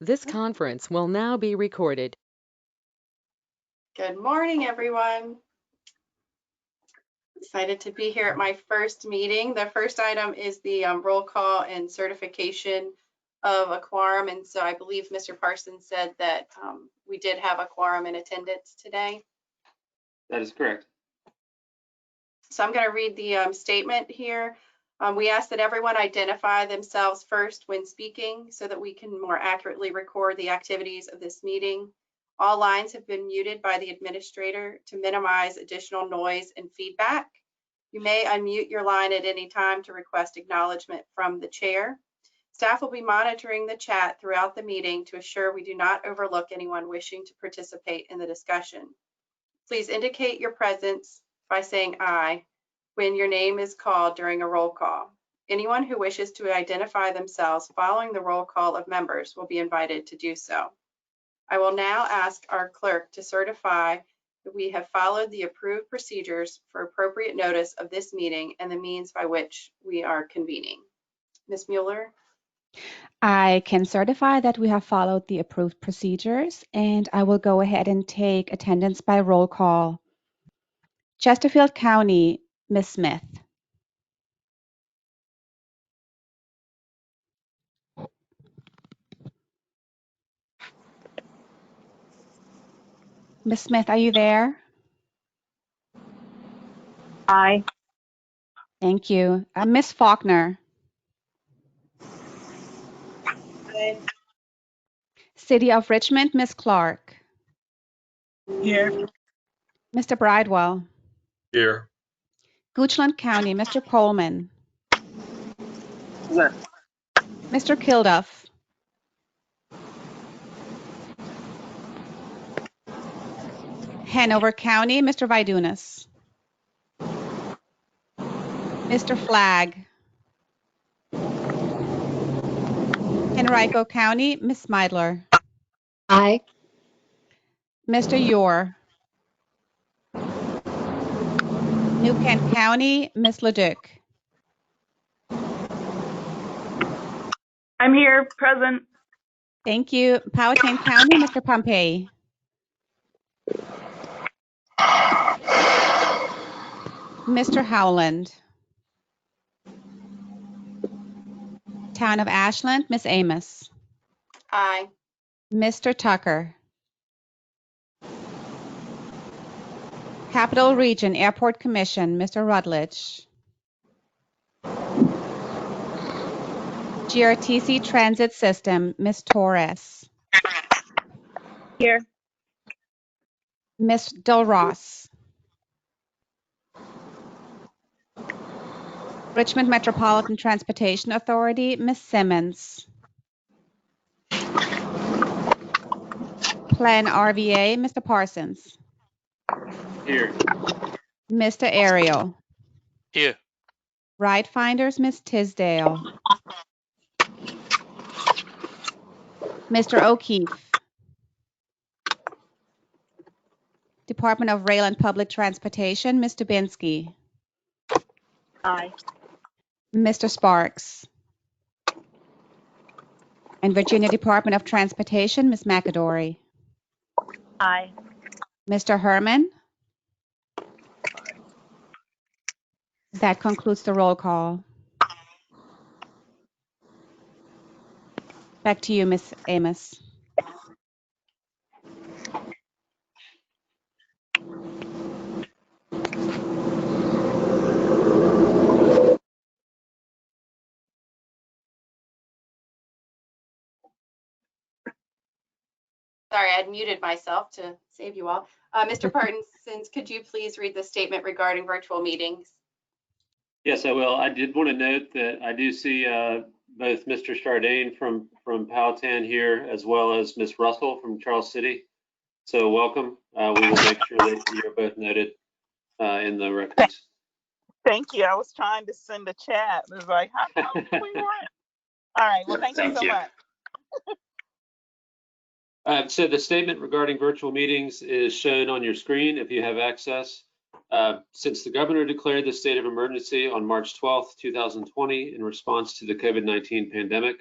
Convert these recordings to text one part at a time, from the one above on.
This conference will now be recorded. Good morning, everyone. Excited to be here at my first meeting. The first item is the roll call and certification of a quorum. And so I believe Mr. Parsons said that we did have a quorum in attendance today. That is correct. So I'm going to read the statement here. We ask that everyone identify themselves first when speaking so that we can more accurately record the activities of this meeting. All lines have been muted by the administrator to minimize additional noise and feedback. You may unmute your line at any time to request acknowledgement from the chair. Staff will be monitoring the chat throughout the meeting to assure we do not overlook anyone wishing to participate in the discussion. Please indicate your presence by saying aye when your name is called during a roll call. Anyone who wishes to identify themselves following the roll call of members will be invited to do so. I will now ask our clerk to certify that we have followed the approved procedures for appropriate notice of this meeting and the means by which we are convening. Ms. Mueller? I can certify that we have followed the approved procedures, and I will go ahead and take attendance by roll call. Chesterfield County, Ms. Smith. Ms. Smith, are you there? Aye. Thank you. Ms. Faulkner. Aye. City of Richmond, Ms. Clark. Here. Mr. Bridewell. Here. Goochland County, Mr. Coleman. Here. Mr. Kilduff. Hanover County, Mr. Vidunas. Mr. Flagg. Henrico County, Ms. Meidler. Aye. Mr. Ure. New Kent County, Ms. Leduc. I'm here, present. Thank you. Powhatan County, Mr. Pompey. Mr. Howland. Town of Ashland, Ms. Amos. Aye. Mr. Tucker. Capital Region Airport Commission, Mr. Rutledge. GRTC Transit System, Ms. Torres. Here. Ms. Del Ross. Richmond Metropolitan Transportation Authority, Ms. Simmons. Plan RVA, Mr. Parsons. Here. Mr. Ariel. Here. Ride Finders, Ms. Tisdale. Mr. O'Keefe. Department of Rail and Public Transportation, Ms. Dubinsky. Aye. Mr. Sparks. And Virginia Department of Transportation, Ms. McAdory. Aye. Mr. Herman. That concludes the roll call. Back to you, Ms. Amos. Sorry, I had muted myself to save you all. Mr. Parsons, could you please read the statement regarding virtual meetings? Yes, I will. I did want to note that I do see both Mr. Chardane from Powhatan here, as well as Ms. Russell from Charles City. So welcome. We will make sure that you're both noted in the records. Thank you. I was trying to send a chat. It was like, how come we weren't? All right. Well, thank you so much. So the statement regarding virtual meetings is shown on your screen if you have access. Since the governor declared the state of emergency on March 12th, 2020 in response to the COVID-19 pandemic,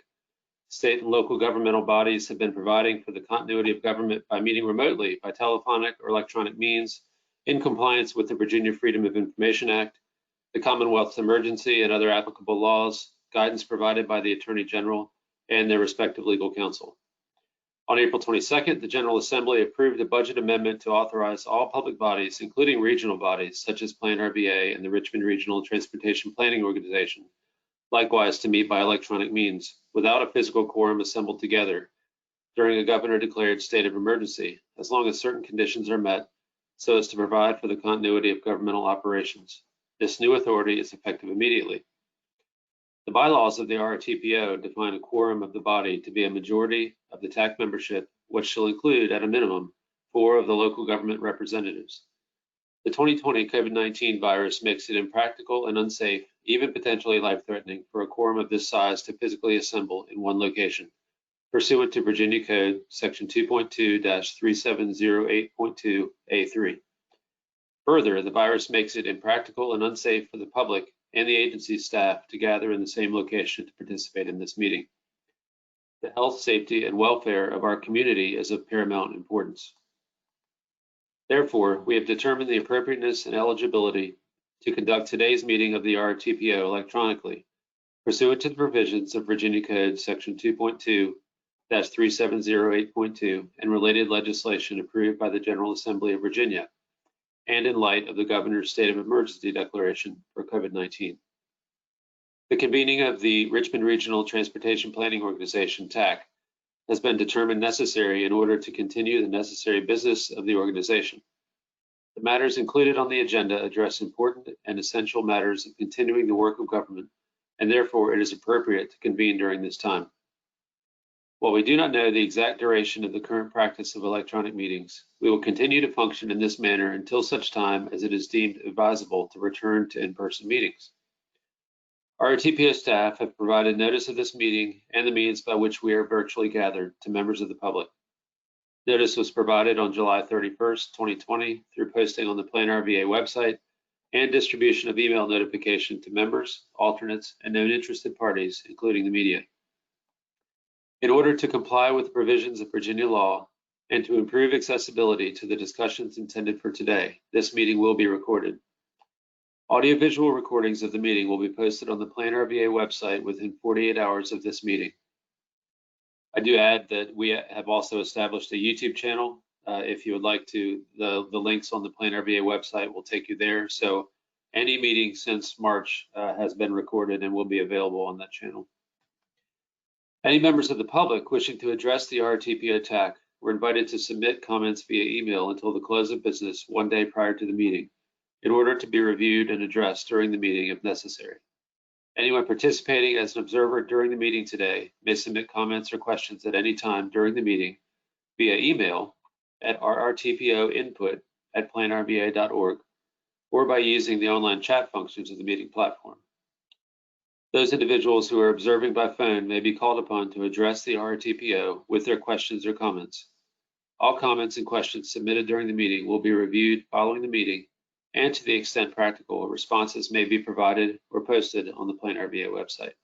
state and local governmental bodies have been providing for the continuity of government by meeting remotely by telephonic or electronic means in compliance with the Virginia Freedom of Information Act, the Commonwealth's emergency and other applicable laws, guidance provided by the Attorney General and their respective legal counsel. On April 22nd, the General Assembly approved a budget amendment to authorize all public bodies, including regional bodies such as Plan RBA and the Richmond Regional Transportation Planning Organization, likewise to meet by electronic means without a physical quorum assembled together during a governor-declared state of emergency, as long as certain conditions are met, so as to provide for the continuity of governmental operations. This new authority is effective immediately. The bylaws of the RRTPO define a quorum of the body to be a majority of the TAC membership, which shall include, at a minimum, 4 of the local government representatives. The 2020 COVID-19 virus makes it impractical and unsafe, even potentially life-threatening, for a quorum of this size to physically assemble in one location, pursuant to Virginia Code Section 2.2-3708.2 A3. Further, the virus makes it impractical and unsafe for the public and the agency's staff to gather in the same location to participate in this meeting. The health, safety, and welfare of our community is of paramount importance. Therefore, we have determined the appropriateness and eligibility to conduct today's meeting of the RRTPO electronically, pursuant to the provisions of Virginia Code Section 2.2-3708.2 and related legislation approved by the General Assembly of Virginia, and in light of the governor's state of emergency declaration for COVID-19. The convening of the Richmond Regional Transportation Planning Organization, TAC, has been determined necessary in order to continue the necessary business of the organization. The matters included on the agenda address important and essential matters of continuing the work of government, and therefore it is appropriate to convene during this time. While we do not know the exact duration of the current practice of electronic meetings, we will continue to function in this manner until such time as it is deemed advisable to return to in-person meetings. Our TPO staff have provided notice of this meeting and the means by which we are virtually gathered to members of the public. Notice was provided on July 31st, 2020 through posting on the Plan RVA website and distribution of email notification to members, alternates, and known interested parties, including the media. In order to comply with the provisions of Virginia law and to improve accessibility to the discussions intended for today, this meeting will be recorded. Audiovisual recordings of the meeting will be posted on the Plan RVA website within 48 hours of this meeting. I do add that we have also established a YouTube channel. If you would like to, the links on the Plan RVA website will take you there. So any meeting since March has been recorded and will be available on that channel. Any members of the public wishing to address the RRTPO TAC were invited to submit comments via email until the close of business one day prior to the meeting in order to be reviewed and addressed during the meeting if necessary. Anyone participating as an observer during the meeting today may submit comments or questions at any time during the meeting via email at rrtpoinput@planrva.org or by using the online chat functions of the meeting platform. Those individuals who are observing by phone may be called upon to address the RRTPO with their questions or comments. All comments and questions submitted during the meeting will be reviewed following the meeting, and to the extent practical, responses may be provided or posted on the Plan RVA website.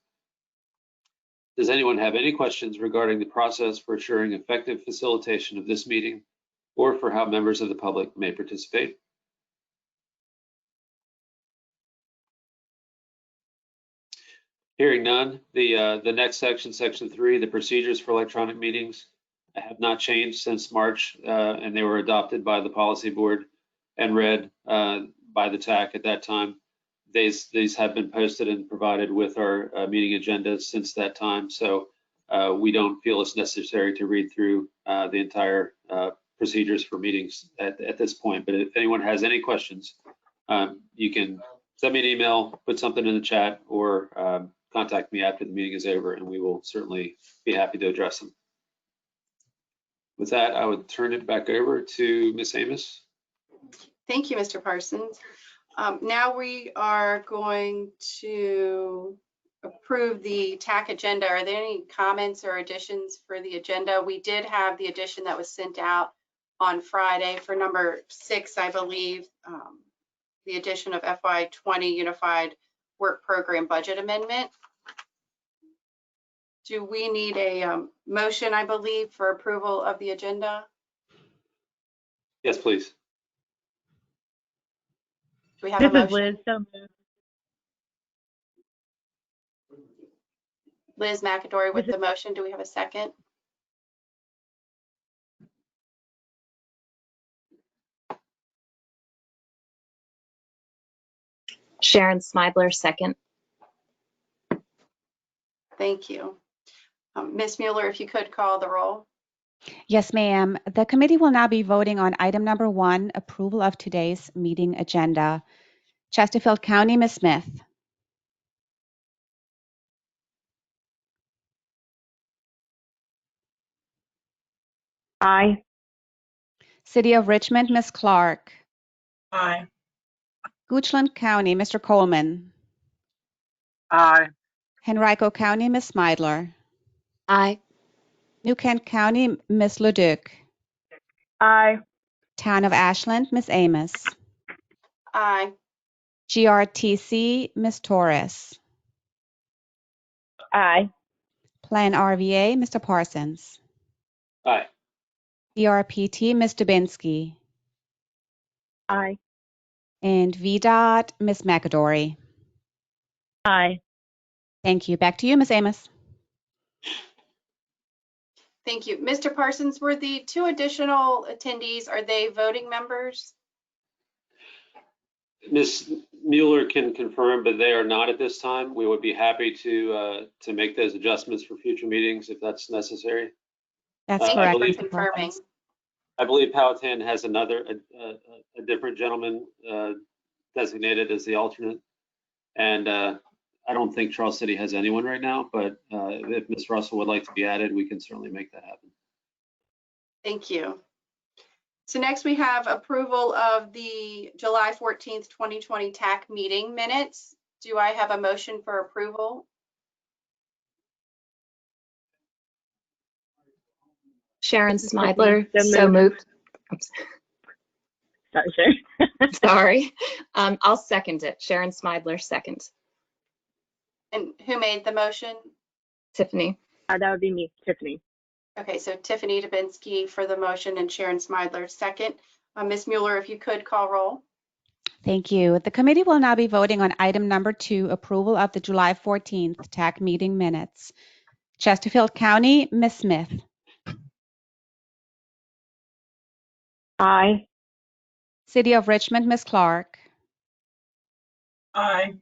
Does anyone have any questions regarding the process for assuring effective facilitation of this meeting or for how members of the public may participate? Hearing none, the next section, section 3, the procedures for electronic meetings have not changed since March, and they were adopted by the policy board and read by the TAC at that time. These have been posted and provided with our meeting agendas since that time, so we don't feel it's necessary to read through the entire procedures for meetings at this point. But if anyone has any questions, you can send me an email, put something in the chat, or contact me after the meeting is over, and we will certainly be happy to address them. With that, I would turn it back over to Ms. Amos. Thank you, Mr. Parsons. Now we are going to approve the TAC agenda. Are there any comments or additions for the agenda? We did have the addition that was sent out on Friday for number 6, I believe, the addition of FY20 Unified Work Program Budget Amendment. Do we need a motion, I believe, for approval of the agenda? Yes, please. Do we have a This is motion? Liz. So moved. Liz McAdory with This the motion. Do we have a second? Sharon Smidler, second. Thank you. Ms. Mueller, if you could call the roll. Yes, ma'am. The committee will now be voting on item number 1, approval of today's meeting agenda. Chesterfield County, Ms. Smith. Aye. City of Richmond, Ms. Clark. Aye. Goochland County, Mr. Coleman. Aye. Henrico County, Ms. Smidler. Aye. New Kent County, Ms. Leduc. Aye. Town of Ashland, Ms. Amos. Aye. GRTC, Ms. Torres. Aye. Plan RVA, Mr. Parsons. Aye. DRPT, Ms. Dubinsky. Aye. And VDOT, Ms. McAdory. Aye. Thank you. Back to you, Ms. Amos. Thank you. Mr. Parsons, were the 2 additional attendees, are they voting members? Ms. Mueller can confirm, but they are not at this time. We would be happy to make those adjustments for future meetings if that's necessary. That's Thank correct, you believe- for Mr. confirming. Parsons. I believe Powhatan has a different gentleman designated as the alternate. And I don't think Charles City has anyone right now, but if Ms. Russell would like to be added, we can certainly make that happen. Thank you. So next we have approval of the July 14th, 2020 TAC meeting minutes. Do I have a motion for approval? Sharon This is Tiffany. Smidler, So so moved. Sorry, Sharon. Sorry. I'll second it. Sharon Smidler, second. And who made the motion? Tiffany. That would be me, Tiffany. Okay, so Tiffany Dubinsky for the motion and Sharon Smidler second. Ms. Mueller, if you could call roll. Thank you. The committee will now be voting on item number 2, approval of the July 14th TAC meeting minutes. Chesterfield County, Ms. Smith. Aye. City of Richmond, Ms. Clark. Aye.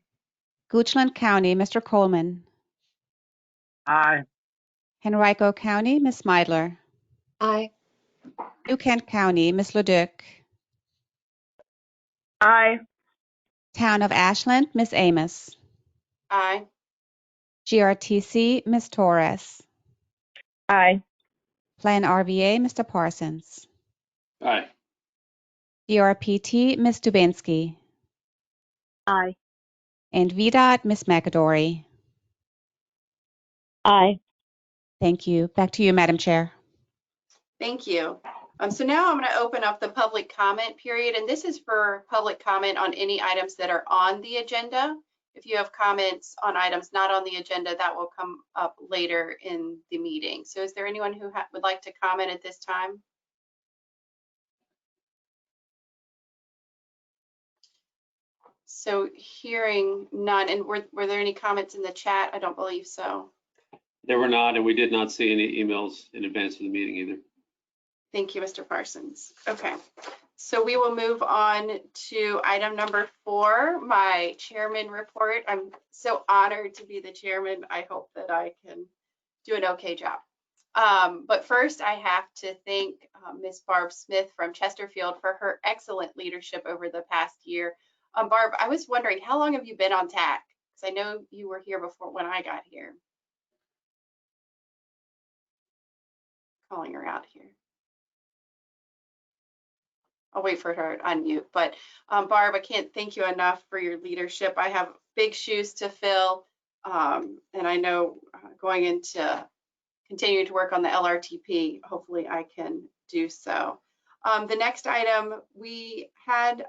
Goochland County, Mr. Coleman. Aye. Henrico County, Ms. Smidler. Aye. New Kent County, Ms. Leduc. Aye. Town of Ashland, Ms. Amos. Aye. GRTC, Ms. Torres. Aye. Plan RVA, Mr. Parsons. Aye. DRPT, Ms. Dubinsky. Aye. And VDOT, Ms. McAdory. Aye. Thank you. Back to you, Madam Chair. Thank you. So now I'm going to open up the public comment period, and this is for public comment on any items that are on the agenda. If you have comments on items not on the agenda, that will come up later in the meeting. So is there anyone who would like to comment at this time? So hearing none, and were there any comments in the chat? I don't believe so. There were not, and we did not see any emails in advance of the meeting either. Thank you, Mr. Parsons. Okay, so we will move on to item number 4, my chairman report. I'm so honored to be the chairman. I hope that I can do an okay job. But first, I have to thank Ms. Barb Smith from Chesterfield for her excellent leadership over the past year. Barb, I was wondering, how long have you been on TAC? Because I know you were here before when I got here. Calling her out here. I'll wait for her to unmute. But Barb, I can't thank you enough for your leadership. I have big shoes to fill. And I know going into continuing to work on the LRTP, hopefully I can do so. The next item, we had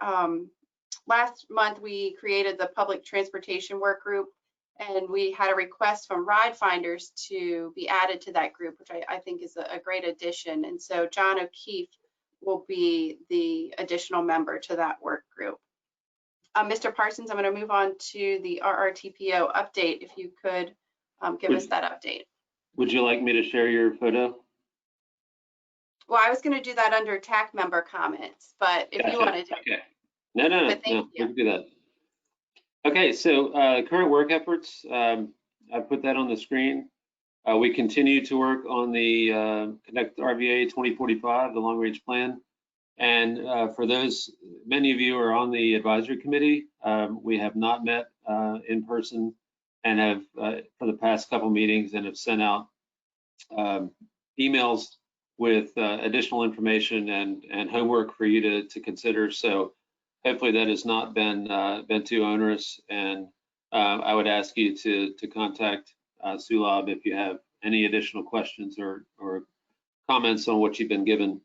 last month, we created the public transportation work group, And we had a request from Ride Finders to be added to that group, which I think is a great addition. And so John O'Keefe will be the additional member to that work group. Mr. Parsons, I'm going to move on to the RRTPO update. If you could give us that update. Would you like me to share your photo? Well, I was going to do that under TAC member comments, but if you want to do Okay. No, but thank we you. can do that. Okay, so current work efforts, I put that on the screen. We continue to work on the Connect RVA 2045, the long range plan. And for those, many of you are on the advisory committee. We have not met in person and have for the past couple meetings and have sent out emails with additional information and homework for you to consider. So hopefully that has not been too onerous. And I would ask you to contact Sulab if you have any additional questions or comments on what you've been given.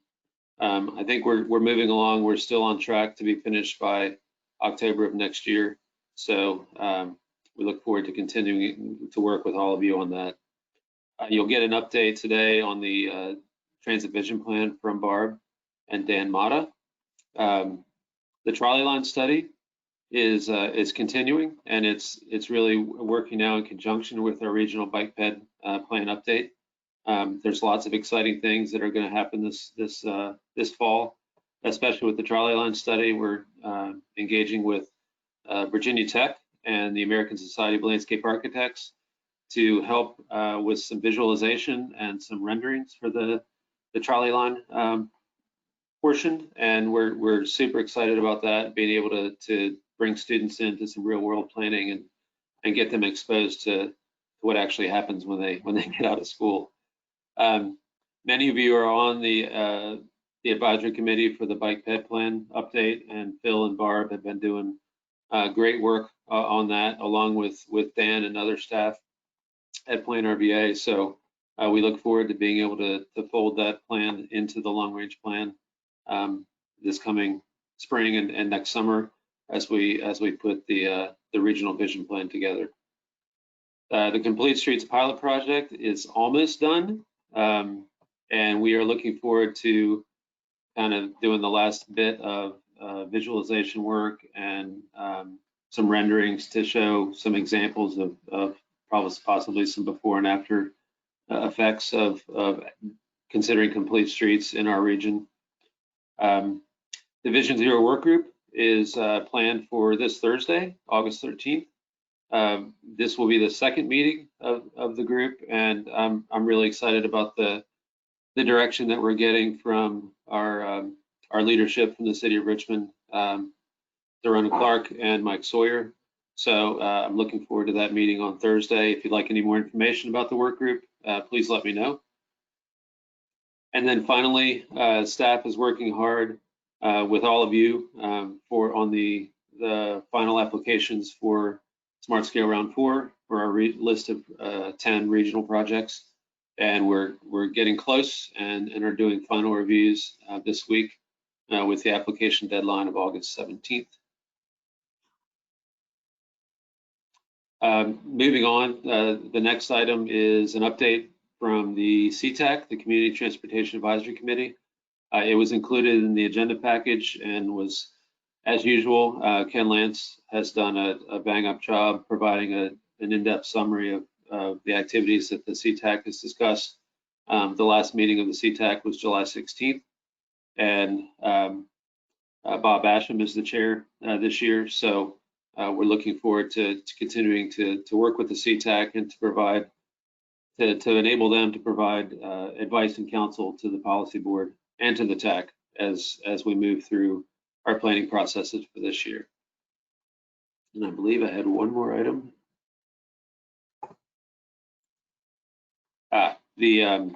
I think we're moving along. We're still on track to be finished by October of next year. So we look forward to continuing to work with all of you on that. You'll get an update today on the transit vision plan from Barb and Dan Mata. The trolley line study is continuing, and it's really working now in conjunction with our regional bike ped plan update. There's lots of exciting things that are going to happen this fall, especially with the trolley line study. We're engaging with Virginia Tech and the American Society of Landscape Architects to help with some visualization and some renderings for the trolley line portion. And we're super excited about that, being able to bring students into some real world planning and get them exposed to what actually happens when they get out of school. Many of you are on the advisory committee for the bike ped plan update, and Phil and Barb have been doing great work on that, along with Dan and other staff at Plan RVA. So we look forward to being able to fold that plan into the long range plan this coming spring and next summer as we put the regional vision plan together. The Complete Streets pilot project is almost done. And we are looking forward to kind of doing the last bit of visualization work and some renderings to show some examples of possibly some before and after effects of considering complete streets in our region. The Vision Zero work group is planned for this Thursday, August 13th. This will be the second meeting of the group, and I'm really excited about the direction that we're getting from our leadership from the city of Richmond, Dorona Clark and Mike Sawyer. So I'm looking forward to that meeting on Thursday. If you'd like any more information about the work group, please let me know. And then finally, staff is working hard with all of you on the final applications for Smart Scale Round 4 for our list of 10 regional projects. And we're getting close and are doing final reviews this week with the application deadline of August 17th. Moving on, the next item is an update from the CTAC, the Community Transportation Advisory Committee. It was included in the agenda package and was, as usual, Ken Lance has done a bang-up job providing an in-depth summary of the activities that the CTAC has discussed. The last meeting of the CTAC was July 16th, and Bob Basham is the chair this year. So we're looking forward to continuing to work with the CTAC and to provide, to enable them to provide advice and counsel to the policy board and to the TAC as we move through our planning processes for this year. And I believe I had one more item. The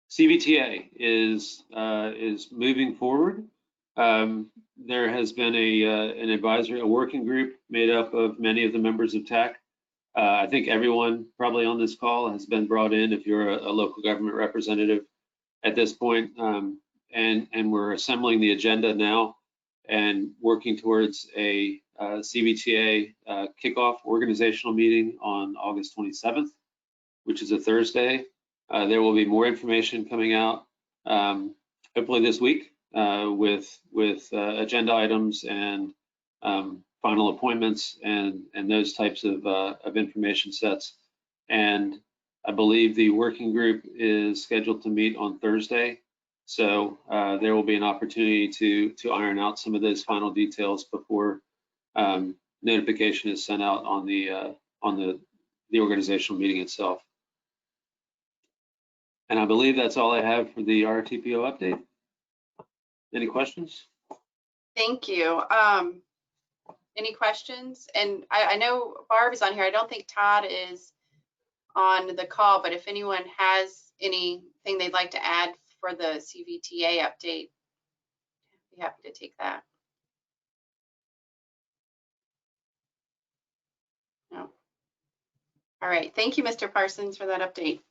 CVTA is moving forward. There has been a working group made up of many of the members of TAC. I think everyone probably on this call has been brought in if you're a local government representative at this point. And we're assembling the agenda now and working towards a CVTA kickoff organizational meeting on August 27th, which is a Thursday. There will be more information coming out hopefully this week with agenda items and final appointments and those types of information sets. And I believe the working group is scheduled to meet on Thursday. So there will be an opportunity to iron out some of those final details before notification is sent out on the organizational meeting itself. And I believe that's all I have for the RRTPO update. Any questions? Thank you. Any questions? And I know Barb is on here. I don't think Todd is on the call, but if anyone has anything they'd like to add for the CVTA update, I'd be happy to take that. No. All right. Thank you, Mr. Parsons, for that update.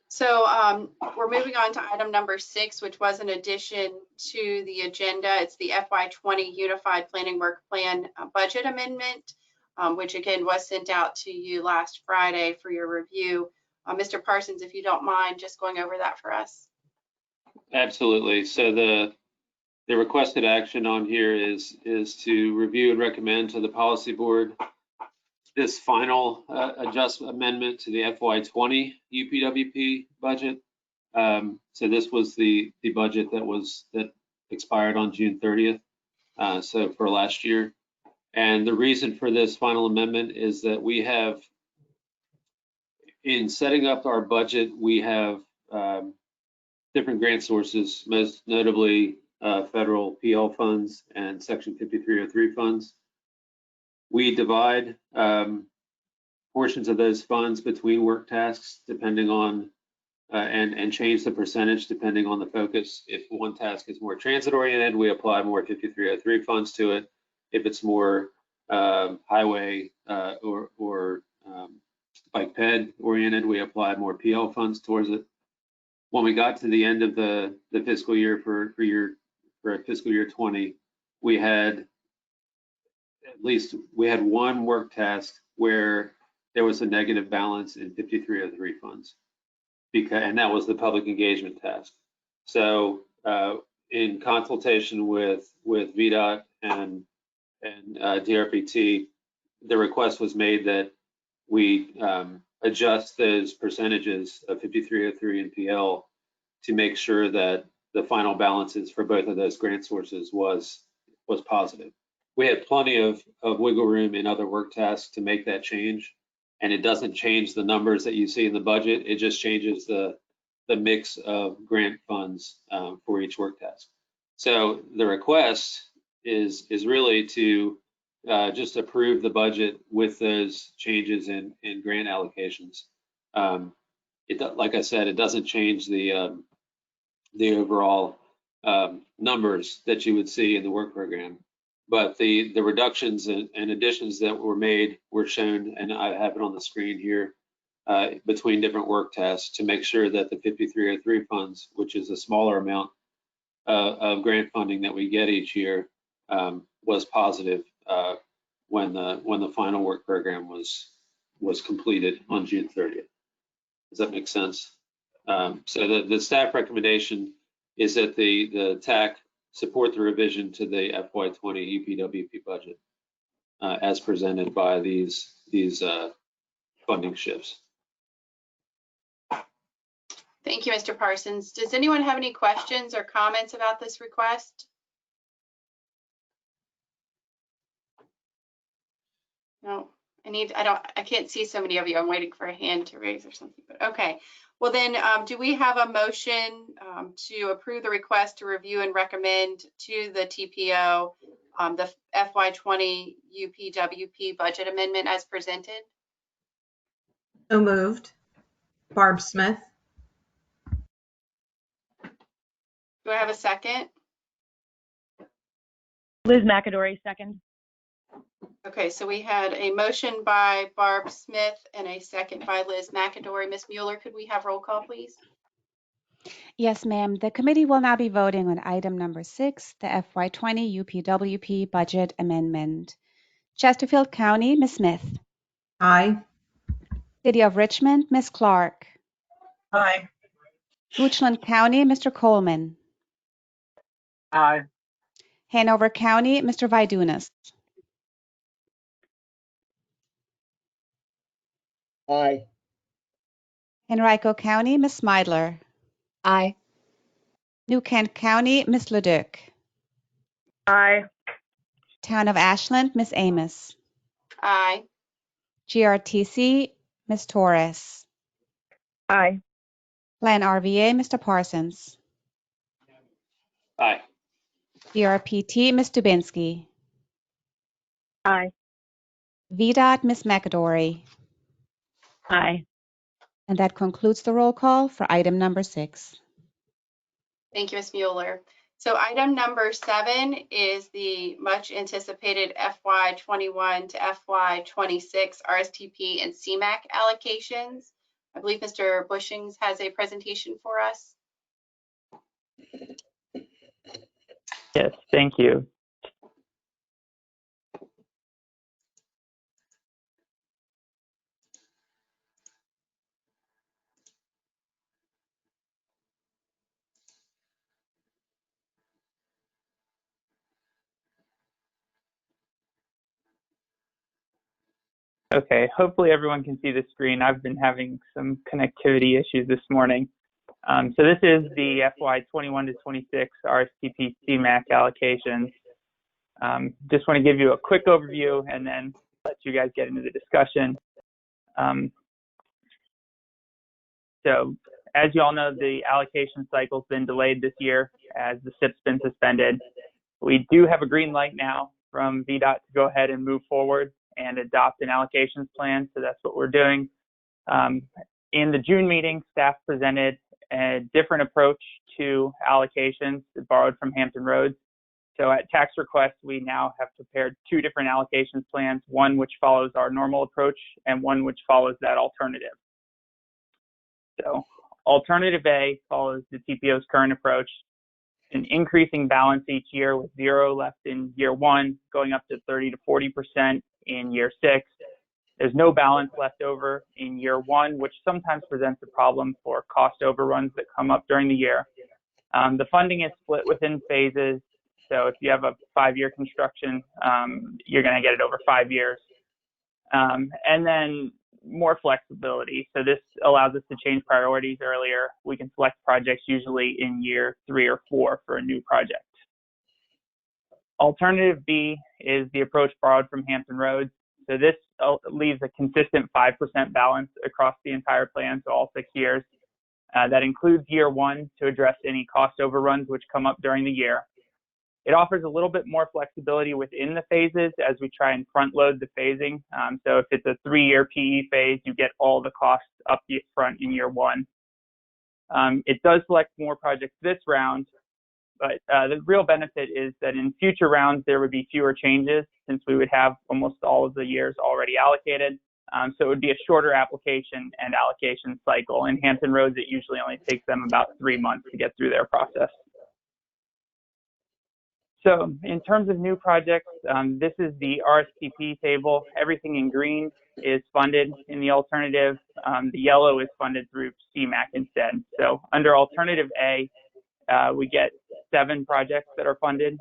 So we're moving on to item number 6, which was an addition to the agenda. It's the FY20 Unified Planning Work Plan budget amendment, which again was sent out to you last Friday for your review. Mr. Parsons, if you don't mind just going over that for us. Absolutely. So the requested action on here is to review and recommend to the policy board this final amendment to the FY20 EPWP budget. So this was the budget that expired on June 30th, so for last year. And the reason for this final amendment is that we have, in setting up our budget, we have different grant sources, most notably federal PL funds and Section 5303 funds. We divide portions of those funds between work tasks depending on, and change the percentage depending on the focus. If one task is more transit oriented, we apply more 5303 funds to it. If it's more highway or bike ped oriented, we apply more PL funds towards it. When we got to the end of the fiscal year for fiscal year 20, we had one work task where there was a negative balance in 5303 funds, and that was the public engagement task. So in consultation with VDOT and DRPT, the request was made that we adjust those percentages of 5303 and PL to make sure that the final balances for both of those grant sources was positive. We had plenty of wiggle room in other work tasks to make that change, and it doesn't change the numbers that you see in the budget. It just changes the mix of grant funds for each work task. So the request is really to just approve the budget with those changes in grant allocations. Like I said, it doesn't change the overall numbers that you would see in the work program. But the reductions and additions that were made were shown, and I have it on the screen here, between different work tasks to make sure that the 5303 funds, which is a smaller amount of grant funding that we get each year, was positive when the final work program was completed on June 30th. Does that make sense? So the staff recommendation is that the TAC support the revision to the FY20 EPWP budget as presented by these funding shifts. Thank you, Mr. Parsons. Does anyone have any questions or comments about this request? No, I can't see so many of you. I'm waiting for a hand to raise or something, but okay. Well then, do we have a motion to approve the request to review and recommend to the TPO the FY20 UPWP budget amendment as presented? So moved. Barb Smith. Do I have a second? Liz McAdory, second. Okay, so we had a motion by Barb Smith and a second by Liz McAdory. Ms. Mueller, could we have roll call, please? Yes, ma'am. The committee will now be voting on item number 6, the FY20 UPWP budget amendment. Chesterfield County, Ms. Smith. Aye. City of Richmond, Ms. Clark. Aye. Goochland County, Mr. Coleman. Aye. Hanover County, Mr. Vidunas. Aye. Henrico County, Ms. Smidler. Aye. New Kent County, Ms. Leduc. Aye. Town of Ashland, Ms. Amos. Aye. GRTC, Ms. Torres. Aye. Plan RVA, Mr. Parsons. Aye. DRPT, Ms. Dubinsky. Aye. VDOT, Ms. McAdory. Aye. And that concludes the roll call for item number 6. Thank you, Ms. Mueller. So item number 7 is the much anticipated FY21 to FY26 RSTP and CMAQ allocations. I believe Mr. Bushings has a presentation for us. Yes, thank you. Okay, hopefully everyone can see the screen. I've been having some connectivity issues this morning. So this is the FY21 to 26 RSTP CMAQ allocations. Just want to give you a quick overview and then let you guys get into the discussion. So as you all know, the allocation cycle's been delayed this year as the SIP's been suspended. We do have a green light now from VDOT to go ahead and move forward and adopt an allocations plan, so that's what we're doing. In the June meeting, staff presented a different approach to allocations borrowed from Hampton Roads. So at tax request, we now have prepared 2 different allocations plans, one which follows our normal approach and one which follows that alternative. So alternative A follows the TPO's current approach, an increasing balance each year with 0 left in year 1, going up to 30 to 40% in year 6. There's no balance left over in year 1, which sometimes presents a problem for cost overruns that come up during the year. The funding is split within phases. So if you have a 5-year construction, you're going to get it over 5 years. And then more flexibility. So this allows us to change priorities earlier. We can select projects usually in year 3 or 4 for a new project. Alternative B is the approach borrowed from Hampton Roads. So this leaves a consistent 5% balance across the entire plan, so all 6 years. That includes year 1 to address any cost overruns which come up during the year. It offers a little bit more flexibility within the phases as we try and front load the phasing. So if it's a 3-year PE phase, you get all the costs up the front in year 1. It does select more projects this round, but the real benefit is that in future rounds, there would be fewer changes since we would have almost all of the years already allocated. So it would be a shorter application and allocation cycle. In Hampton Roads, it usually only takes them about 3 months to get through their process. So in terms of new projects, this is the RSTP table. Everything in green is funded in the alternative. The yellow is funded through CMAQ instead. So under alternative A, we get 7 projects that are funded.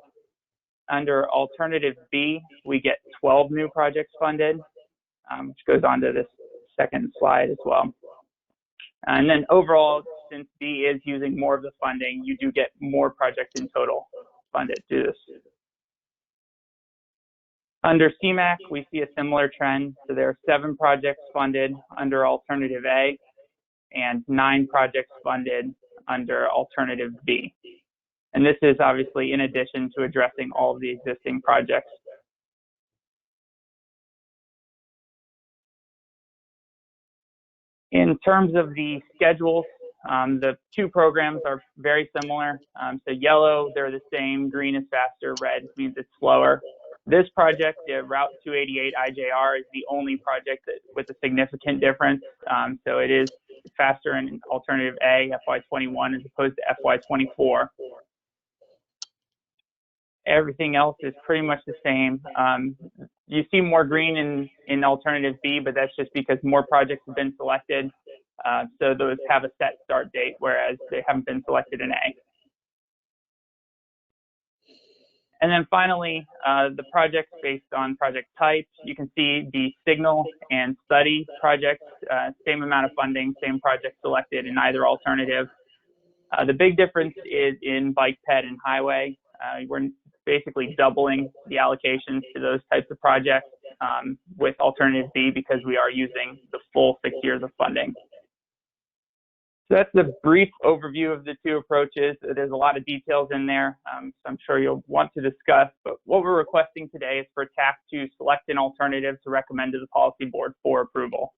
Under alternative B, we get 12 new projects funded, which goes on to this second slide as well. And then overall, since B is using more of the funding, you do get more projects in total funded through this. Under CMAQ, we see a similar trend. So there are 7 projects funded under alternative A and 9 projects funded under alternative B. And this is obviously in addition to addressing all of the existing projects. In terms of the schedules, the 2 programs are very similar. So yellow, they're the same. Green is faster. Red means it's slower. This project, the Route 288 IJR, is the only project with a significant difference. So it is faster in alternative A, FY21, as opposed to FY24. Everything else is pretty much the same. You see more green in alternative B, but that's just because more projects have been selected. So those have a set start date, whereas they haven't been selected in A. And then finally, the projects based on project type. You can see the signal and study projects, same amount of funding, same project selected in either alternative. The big difference is in bike, ped, and highway. We're basically doubling the allocations to those types of projects with alternative B because we are using the full 6 years of funding. So that's a brief overview of the two approaches. There's a lot of details in there, so I'm sure you'll want to discuss, but what we're requesting today is for TAC to select an alternative to recommend to the policy board for approval.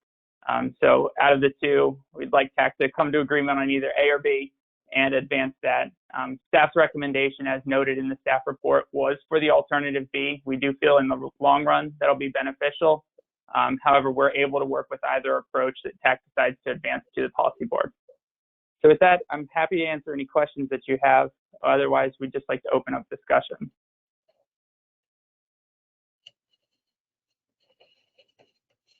So out of the two, we'd like TAC to come to agreement on either A or B and advance that. Staff's recommendation, as noted in the staff report, was for the alternative B. We do feel in the long run that'll be beneficial. However, we're able to work with either approach that TAC decides to advance to the policy board. So with that, I'm happy to answer any questions that you have. Otherwise, we'd just like to open up discussion.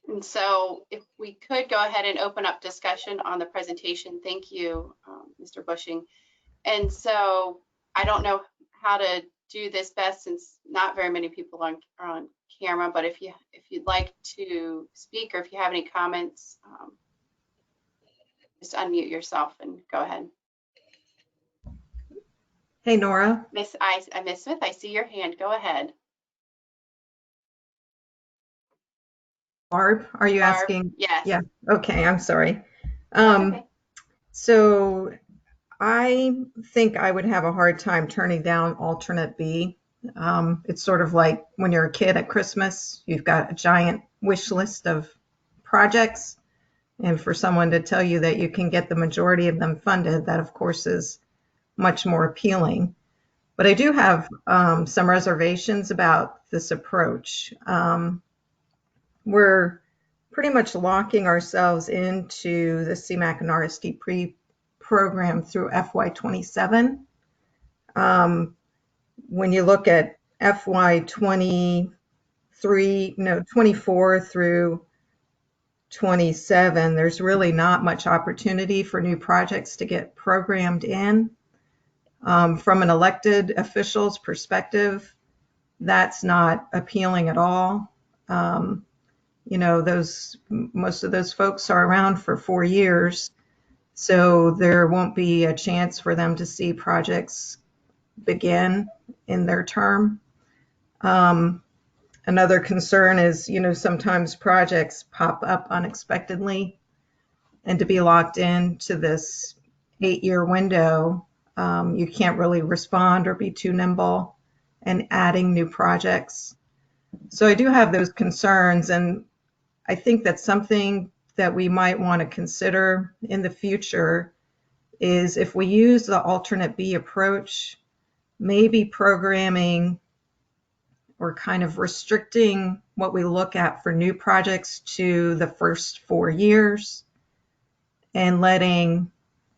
And so if we could go ahead and open up discussion on the presentation. Thank you, Mr. Bushing. And so I don't know how to do this best since not very many people are on camera, but if you'd like to speak or if you have any comments, just unmute yourself and go ahead. Hey, Nora. Miss Smith, I see your hand. Go ahead. Barb, are you Barb, asking? yes. Yeah. Okay. I'm sorry. Okay. So I think I would have a hard time turning down alternate B. It's sort of like when you're a kid at Christmas, you've got a giant wish list of projects. And for someone to tell you that you can get the majority of them funded, that of course is much more appealing. But I do have some reservations about this approach. We're pretty much locking ourselves into the CMAQ and RSD program through FY27. When you look at FY24 through 27, there's really not much opportunity for new projects to get programmed in. From an elected official's perspective, that's not appealing at all. You know, most of those folks are around for 4 years, so there won't be a chance for them to see projects begin in their term. Another concern is, you know, sometimes projects pop up unexpectedly, and to be locked into this 8-year window, you can't really respond or be too nimble in adding new projects. So I do have those concerns, and I think that something that we might want to consider in the future is if we use the alternate B approach, maybe programming or kind of restricting what we look at for new projects to the first 4 years and letting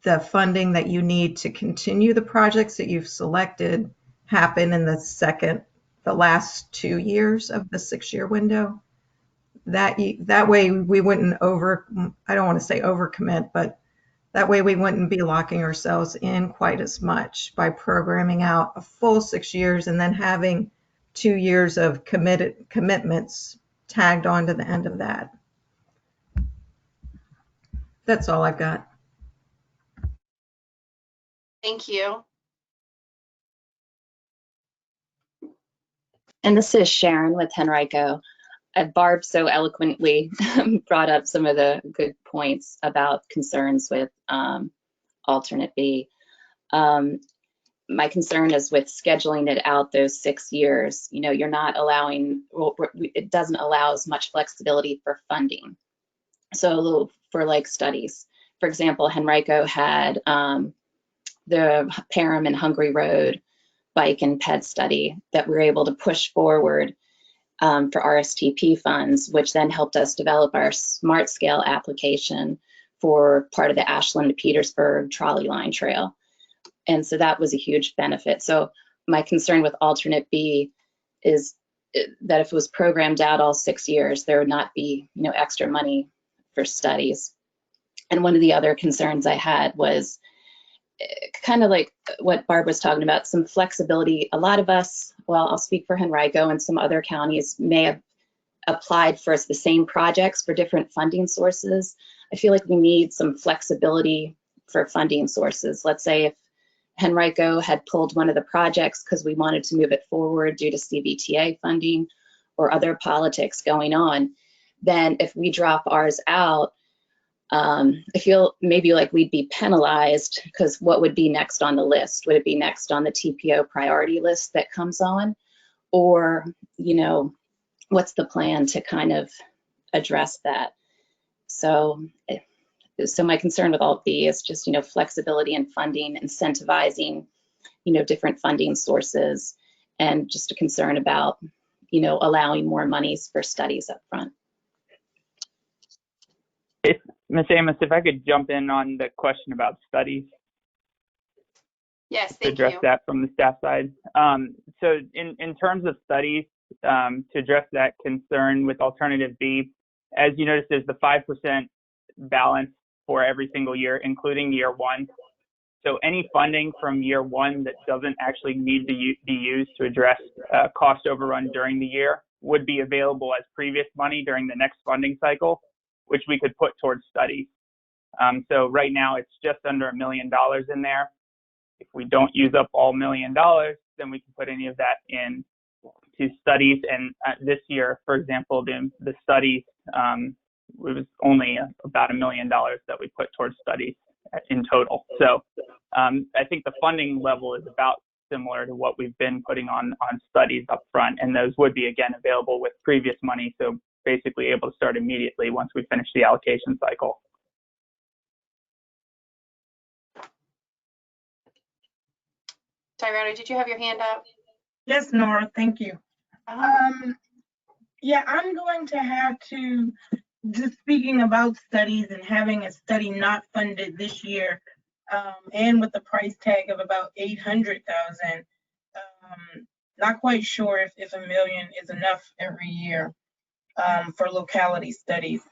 the funding that you need to continue the projects that you've selected happen in the last 2 years of the 6-year window. That way we wouldn't I don't want to say overcommit, but that way we wouldn't be locking ourselves in quite as much by programming out a full 6 years and then having 2 years of commitments tagged on to the end of that. That's all I've got. Thank you. And this is Sharon with Henrico. Barb so eloquently brought up some of the good points about concerns with alternate B. My concern is with scheduling it out those 6 years. You know, you're not allowing, it doesn't allow as much flexibility for funding. So for like studies, for example, Henrico had the Parham and Hungary Road bike and ped study that we were able to push forward for RSTP funds, which then helped us develop our smart scale application for part of the Ashland to Petersburg trolley line trail. And so that was a huge benefit. So my concern with alternate B is that if it was programmed out all 6 years, there would not be, extra money for studies. And one of the other concerns I had was kind of like what Barb was talking about, some flexibility. A lot of us, well, I'll speak for Henrico and some other counties, may have applied for the same projects for different funding sources. I feel like we need some flexibility for funding sources. Let's say if Henrico had pulled one of the projects because we wanted to move it forward due to CVTA funding or other politics going on, then if we drop ours out, I feel maybe like we'd be penalized, because what would be next on the list? Would it be next on the TPO priority list that comes on? Or, what's the plan to kind of address that? So my concern with all B is just, flexibility in funding, incentivizing, different funding sources, and just a concern about, allowing more monies for studies up front. Ms. Amos, if I could jump in on the question about studies. Yes, to thank address you. that from the staff side. So in terms of studies, to address that concern with alternative B, as you notice, there's the 5% balance for every single year, including year one. So any funding from year one that doesn't actually need to be used to address cost overrun during the year would be available as previous money during the next funding cycle, which we could put towards studies. So right now it's just under $1 million in there. If we don't use up all $1 million, then we can put any of that in to studies. And this year, for example, the studies, it was only about $1 million that we put towards studies in total. So I think the funding level is about similar to what we've been putting on studies up front, and those would be again available with previous money. So basically able to start immediately once we finish the allocation cycle. Tyrone, did you have your hand up? Yes, Nora, thank you. Yeah, I'm going to have to, just speaking about studies and having a study not funded this year, and with the price tag of about $800,000, not quite sure if $1 million is enough every year for locality studies.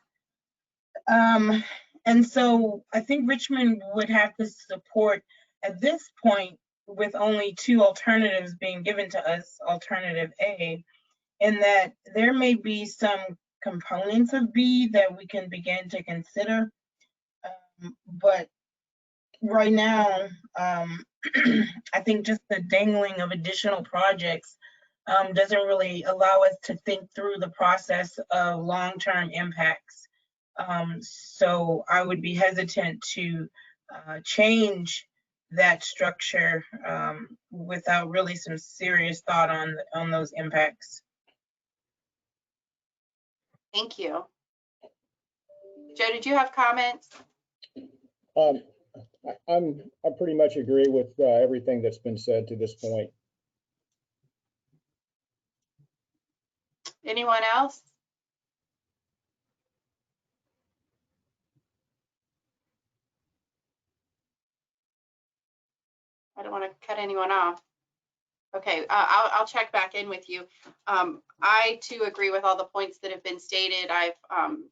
And so I think Richmond would have to support at this point, with only 2 alternatives being given to us, alternative A, in that there may be some components of B that we can begin to consider. But right now, I think just the dangling of additional projects doesn't really allow us to think through the process of long-term impacts. So I would be hesitant to change that structure without really some serious thought on those impacts. Thank you. Joe, did you have comments? I pretty much agree with everything that's been said to this point. Anyone else? I don't want to cut anyone off. Okay, I'll check back in with you. I too agree with all the points that have been stated. I've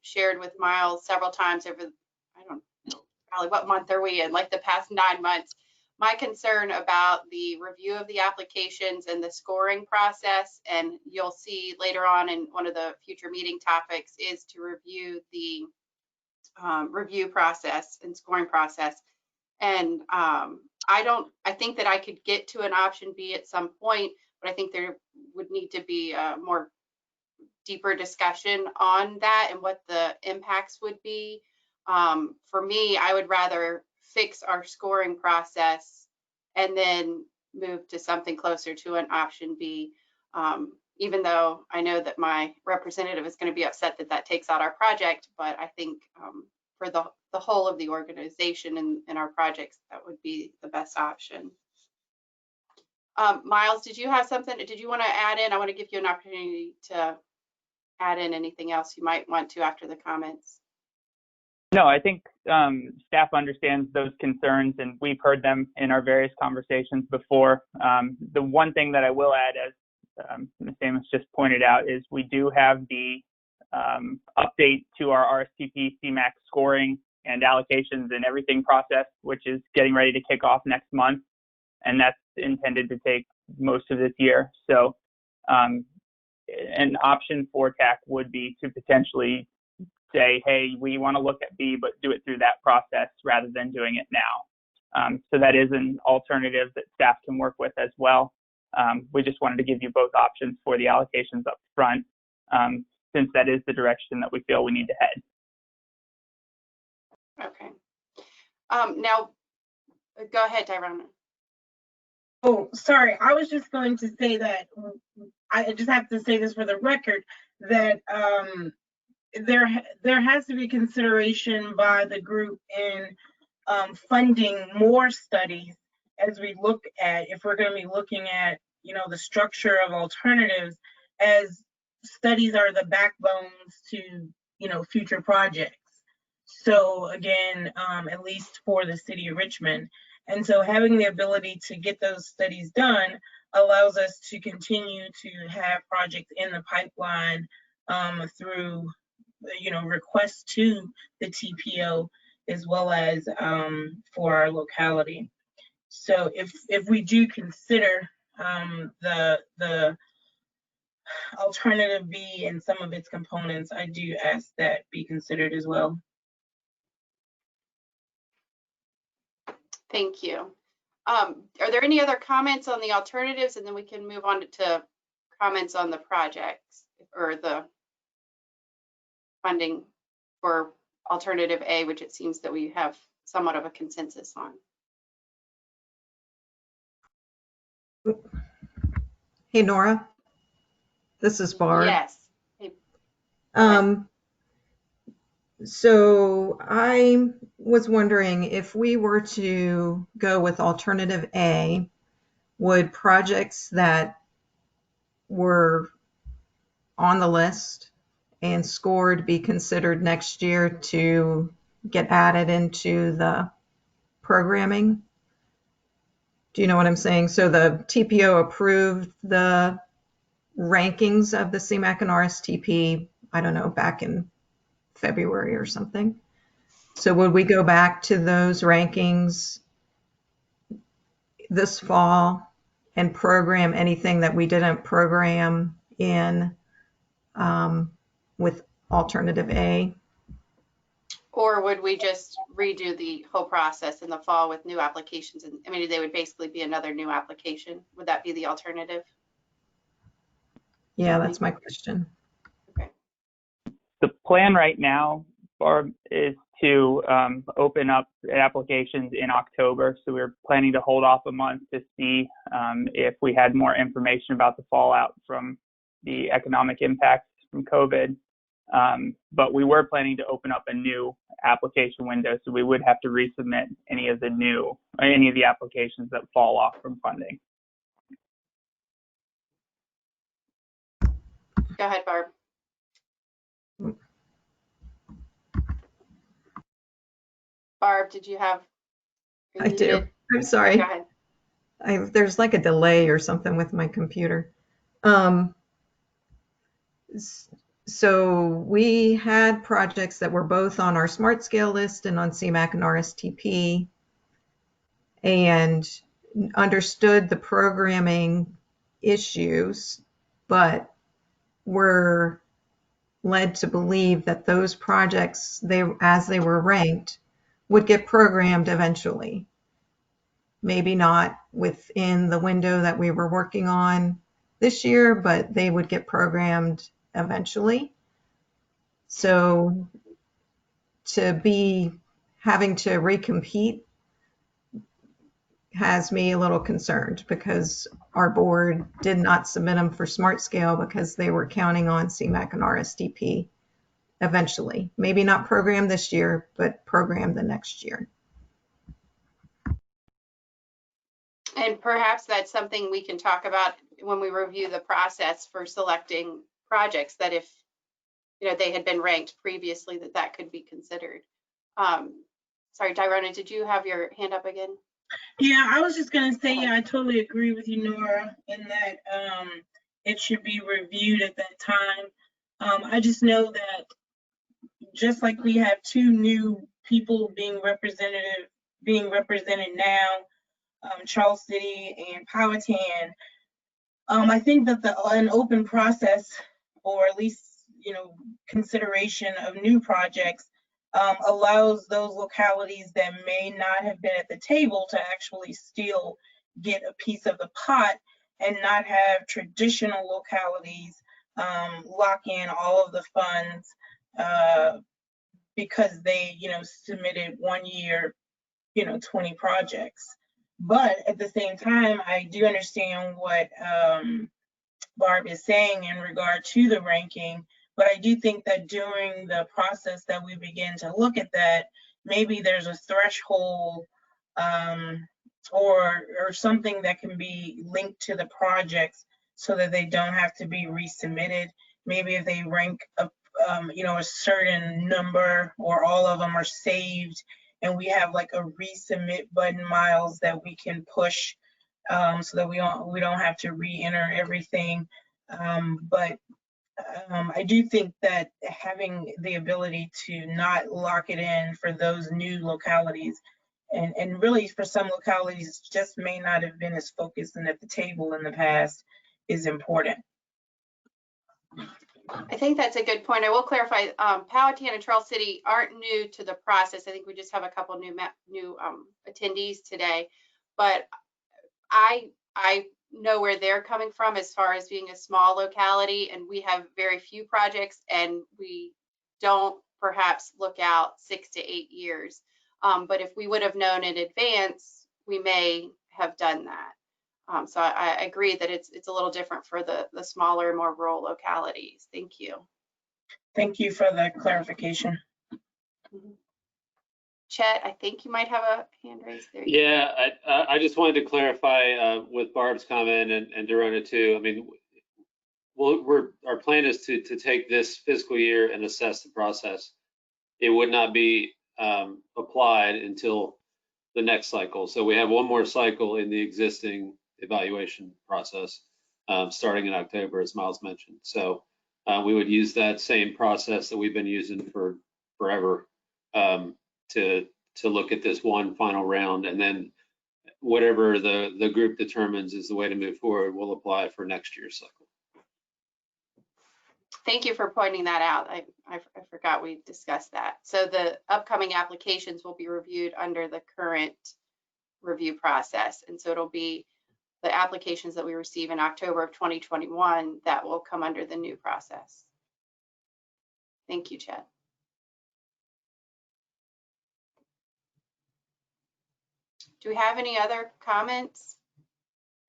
shared with Miles several times over, I don't know, probably what month are we in, like the past 9 months. My concern about the review of the applications and the scoring process, and you'll see later on in one of the future meeting topics, is to review the review process and scoring process. And I think that I could get to an option B at some point, but I think there would need to be a more deeper discussion on that and what the impacts would be. For me, I would rather fix our scoring process and then move to something closer to an option B, even though I know that my representative is going to be upset that that takes out our project, but I think for the whole of the organization and our projects, that would be the best option. Miles, did you have something? Did you want to add in? I want to give you an opportunity to add in anything else you might want to after the comments. No, I think staff understands those concerns, and we've heard them in our various conversations before. The one thing that I will add, as Ms. Amos just pointed out, is we do have the update to our RSTP CMAQ scoring and allocations and everything process, which is getting ready to kick off next month, and that's intended to take most of this year. So an option for TAC would be to potentially say, hey, we want to look at B, but do it through that process rather than doing it now. So that is an alternative that staff can work with as well. We just wanted to give you both options for the allocations up front, since that is the direction that we feel we need to head. Okay. Now, go ahead, Tyrone. Oh, sorry. I was just going to say that I just have to say this for the record, that there has to be consideration by the group in funding more studies as we look at, if we're going to be looking at, the structure of alternatives, as studies are the backbones to, future projects. So again, at least for the city of Richmond. And so having the ability to get those studies done allows us to continue to have projects in the pipeline through, requests to the TPO, as well as for our locality. So if we do consider the alternative B and some of its components, I do ask that be considered as well. Thank you. Are there any other comments on the alternatives, and then we can move on to comments on the projects or the funding for alternative A, which it seems that we have somewhat of a consensus on. Hey, Nora, this is Barb. Yes. Hey, So I was wondering, if we were to go with alternative A, would projects that were on the list and scored be considered next year to get added into the programming? Do you know what I'm saying? So the TPO approved the rankings of the CMAQ and RSTP, I don't know, back in February or something. So would we go back to those rankings this fall and program anything that we didn't program in with alternative A? Or would we just redo the whole process in the fall with new applications? And I mean, they would basically be another new application. Would that be the alternative? Yeah, that's my question. Okay. The plan right now, Barb, is to open up applications in October. So we're planning to hold off a month to see if we had more information about the fallout from the economic impacts from COVID. But we were planning to open up a new application window, so we would have to resubmit any of the applications that fall off from funding. Go ahead, Barb. Barb, did you have? I do. I'm sorry. Go ahead. There's like a delay or something with my computer. So we had projects that were both on our smart scale list and on CMAQ and RSTP, and understood the programming issues, but were led to believe that those projects, as they were ranked, would get programmed eventually. Maybe not within the window that we were working on this year, but they would get programmed eventually. So to be having to recompete has me a little concerned, because our board did not submit them for smart scale because they were counting on CMAQ and RSTP eventually. Maybe not program this year, but program the next year. And perhaps that's something we can talk about when we review the process for selecting projects, that if they had been ranked previously, that could be considered. Sorry, Dirona, did you have your hand up again? Yeah, I was just gonna say, yeah, I totally agree with you, Nora, in that it should be reviewed at that time. I just know that just like we have two new people being represented now, Charles City and Powhatan. I think that an open process, or at least consideration of new projects, allows those localities that may not have been at the table to actually still get a piece of the pot, and not have traditional localities lock in all of the funds because they submitted 1 year 20 projects. But at the same time, I do understand what Barb is saying in regard to the ranking, but I do think that during the process that we begin to look at that, maybe there's a threshold or something that can be linked to the projects so that they don't have to be resubmitted. Maybe if they rank up, a certain number, or all of them are saved, and we have like a resubmit button, Miles, that we can push so that we don't have to re-enter everything. But I do think that having the ability to not lock it in for those new localities, and really for some localities just may not have been as focused and at the table in the past, is important. I think that's a good point. I will clarify, Powhatan and Charles City aren't new to the process. I think we just have a couple new attendees today, but I know where they're coming from as far as being a small locality, and we have very few projects, and we don't perhaps look out 6 to 8 years. But if we would have known in advance, we may have done that. So I agree that it's a little different for the smaller, more rural localities. Thank you. Thank you for the clarification. Chet, I think you might have a hand raised there. Yeah, I just wanted to clarify with Barb's comment and Dorona too. I mean, our plan is to take this fiscal year and assess the process. It would not be applied until the next cycle. So we have one more cycle in the existing evaluation process starting in October, as Miles mentioned. So we would use that same process that we've been using for forever to look at this one final round, and then whatever the group determines is the way to move forward, we'll apply for next year's cycle. Thank you for pointing that out. I forgot we discussed that. So the upcoming applications will be reviewed under the current review process. And so it'll be the applications that we receive in October of 2021 that will come under the new process. Thank you, Chad. Do we have any other comments?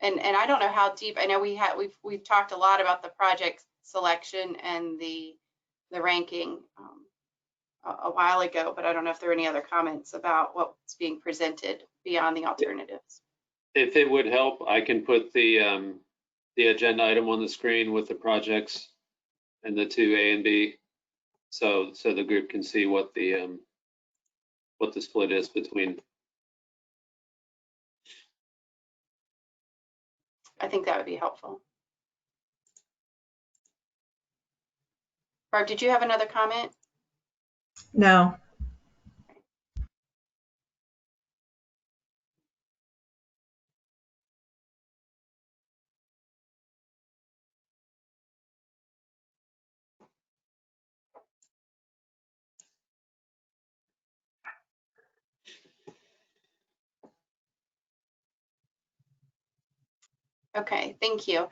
And I don't know how deep, I know we've talked a lot about the project selection and the ranking a while ago, but I don't know if there are any other comments about what's being presented beyond the alternatives. If it would help, I can put the agenda item on the screen with the projects and the 2 A and B, so the group can see what the split is between. I think that would be helpful. Barb, did you have another comment? No. Okay, thank you.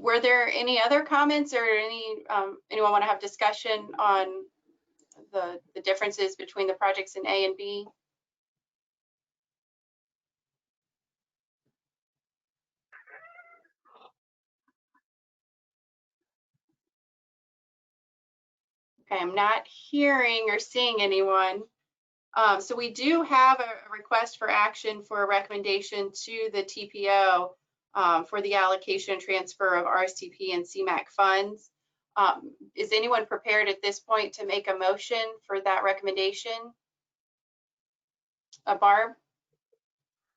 Were there any other comments, or anyone want to have discussion on the differences between the projects in A and B? Okay, I'm not hearing or seeing anyone. So we do have a request for action for a recommendation to the TPO for the allocation and transfer of RSTP and CMAQ funds. Is anyone prepared at this point to make a motion for that recommendation? Barb?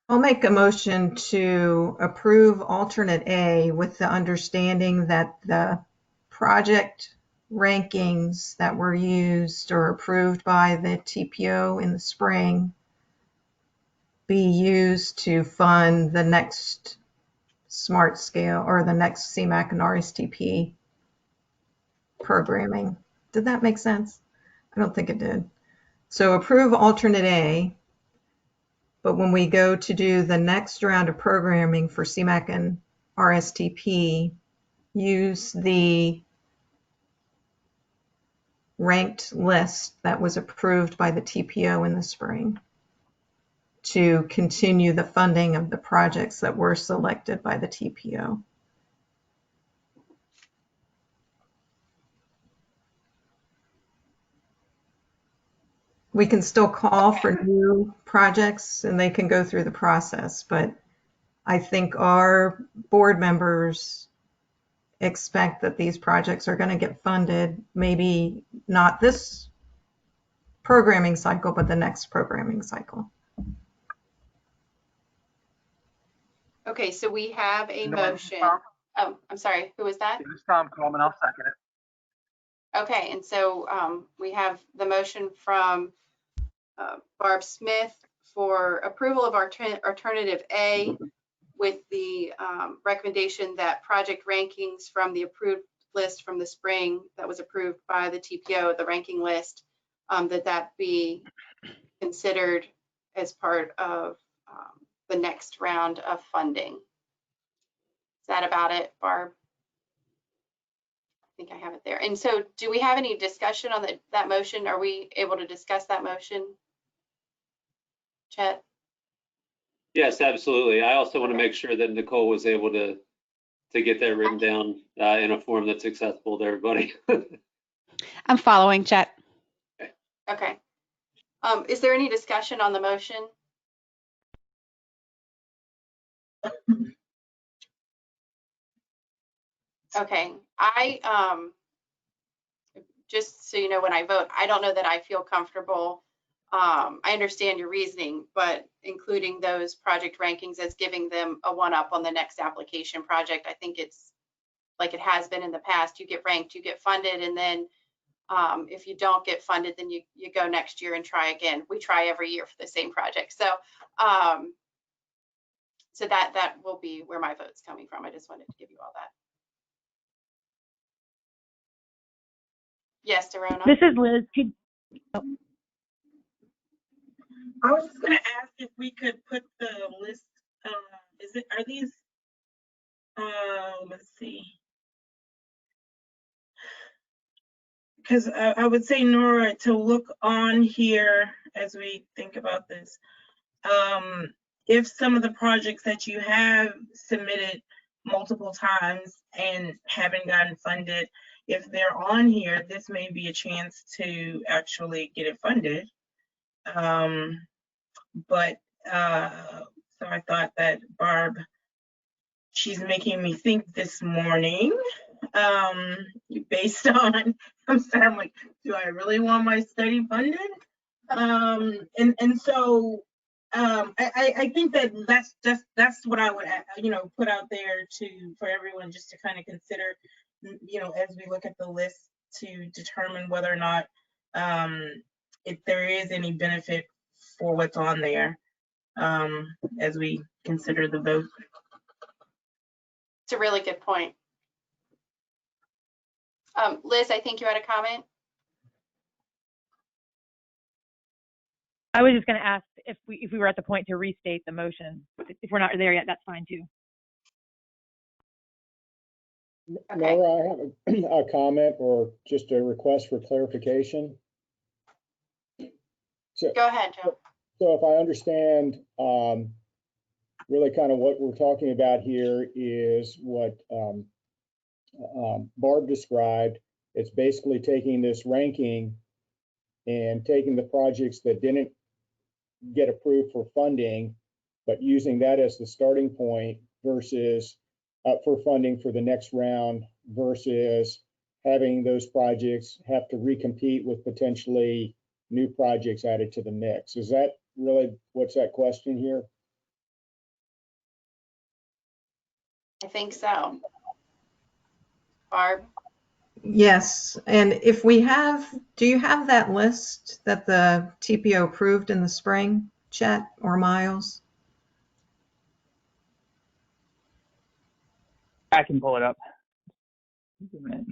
I'll make a motion to approve alternate A with the understanding that the project rankings that were used or approved by the TPO in the spring be used to fund the next smart scale or the next CMAC and RSTP programming. Did that make sense? I don't think it did. So approve alternate A, but when we go to do the next round of programming for CMAC and RSTP, use the ranked list that was approved by the TPO in the spring to continue the funding of the projects that were selected by the TPO. We can still call for new projects and they can go through the process, but I think our board members expect that these projects are going to get funded, maybe not this programming cycle, but the next programming cycle. Okay, so we have a motion. Oh, I'm sorry, who was that? It was Tom Coleman, I'll second it. Okay, and so we have the motion from Barb Smith for approval of our alternative A with the recommendation that project rankings from the approved list from the spring that was approved by the TPO, the ranking list, that be considered as part of the next round of funding. Is that about it, Barb? I think I have it there. And so do we have any discussion on that motion? Are we able to discuss that motion? Chet? Yes, absolutely. I also want to make sure that Nicole was able to get that written down in a form that's accessible to everybody. I'm following, Chet. Okay. Is there any discussion on the motion? Okay, just so you know, when I vote, I don't know that I feel comfortable. I understand your reasoning, but including those project rankings as giving them a one-up on the next application project, I think it's like it has been in the past. You get ranked, you get funded, and then if you don't get funded, then you go next year and try again. We try every year for the same project. So so that will be where my vote's coming from. I just wanted to give you all that. Yes, Dorona? This is Liz. I was just gonna ask if we could put the list, are these, let's see. Because I would say, Nora, to look on here as we think about this. If some of the projects that you have submitted multiple times and haven't gotten funded, if they're on here, this may be a chance to actually get it funded. But so I thought that Barb, she's making me think this morning, based on, I'm like, do I really want my study funded? And so I think that that's what I would, put out there for everyone just to kind of consider, as we look at the list to determine whether or not if there is any benefit for what's on there as we consider the vote. It's a really good point. Liz, I think you had a comment. I was just going to ask if we were at the point to restate the motion. If we're not there yet, that's fine too. Okay. Nora, I have a comment or just a request for clarification. So, Go ahead, Joe. So if I understand, really kind of what we're talking about here is what Barb described. It's basically taking this ranking and taking the projects that didn't get approved for funding, but using that as the starting point versus for funding for the next round versus having those projects have to recompete with potentially new projects added to the mix. Is that really what's that question here? I think so. Barb? Yes, and if we have, do you have that list that the TPO approved in the spring, Chet or Miles? I can pull it up. Just a minute.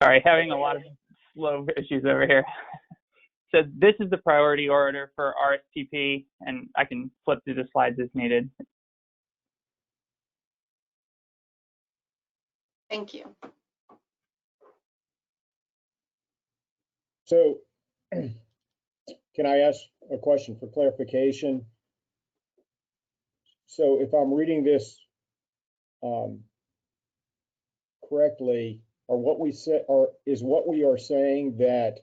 Sorry, having a lot of slow issues over here. So this is the priority order for RSTP, and I can flip through the slides as needed. Thank you. So can I ask a question for clarification? So if I'm reading this correctly, or what we said, or is what we are saying that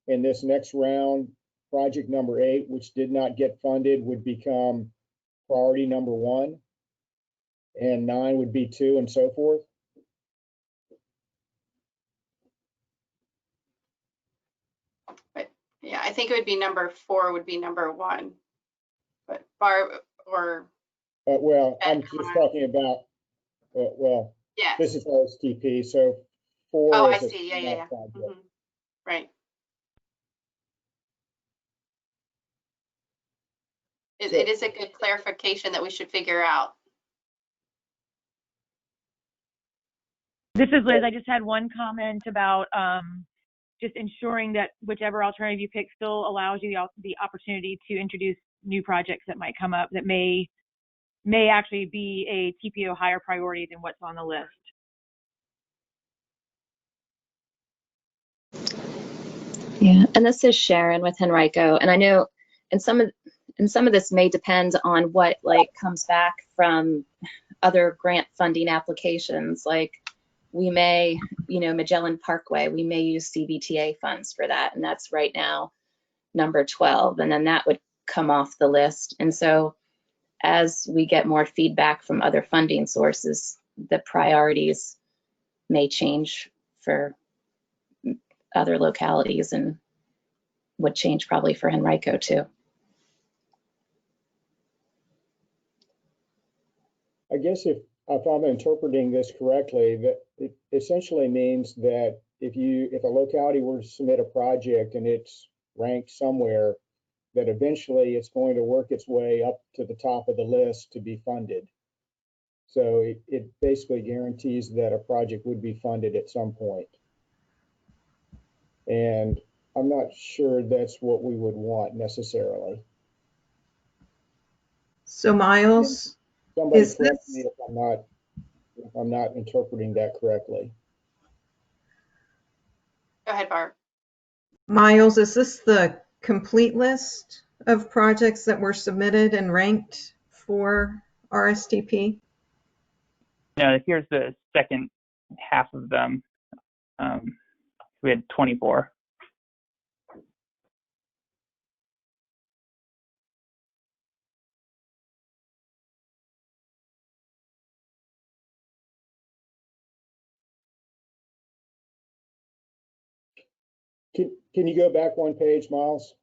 in this next round, project number 8, which did not get funded, would become priority number 1, and 9 would be 2, and so forth? But yeah, I think it would be number 4 would be number 1. But Barb or Well, I'm Ed, just talking about, well, yes. this is RSTP, so 4 Oh, I is a see. Yeah. project. Mhm. Right. It is a good clarification that we should figure out. This is Liz. I just had one comment about just ensuring that whichever alternative you pick still allows you the opportunity to introduce new projects that might come up that may actually be a TPO higher priority than what's on the list. Yeah, and this is Sharon with Henrico, and I know, and some of this may depend on what comes back from other grant funding applications. Like we may, Magellan Parkway, we may use CBTA funds for that, and that's right now number 12, and then that would come off the list. And so as we get more feedback from other funding sources, the priorities may change for other localities and would change probably for Henrico too. I guess if I'm interpreting this correctly, that it essentially means that if a locality were to submit a project and it's ranked somewhere, that eventually it's going to work its way up to the top of the list to be funded. So it basically guarantees that a project would be funded at some point. And I'm not sure that's what we would want necessarily. So Miles, Somebody Is correct me this, if I'm not interpreting that correctly. Go ahead, Barb. Miles, is this the complete list of projects that were submitted and ranked for RSTP? No, here's the second half of them. We had 24. Can you go back one page, Miles?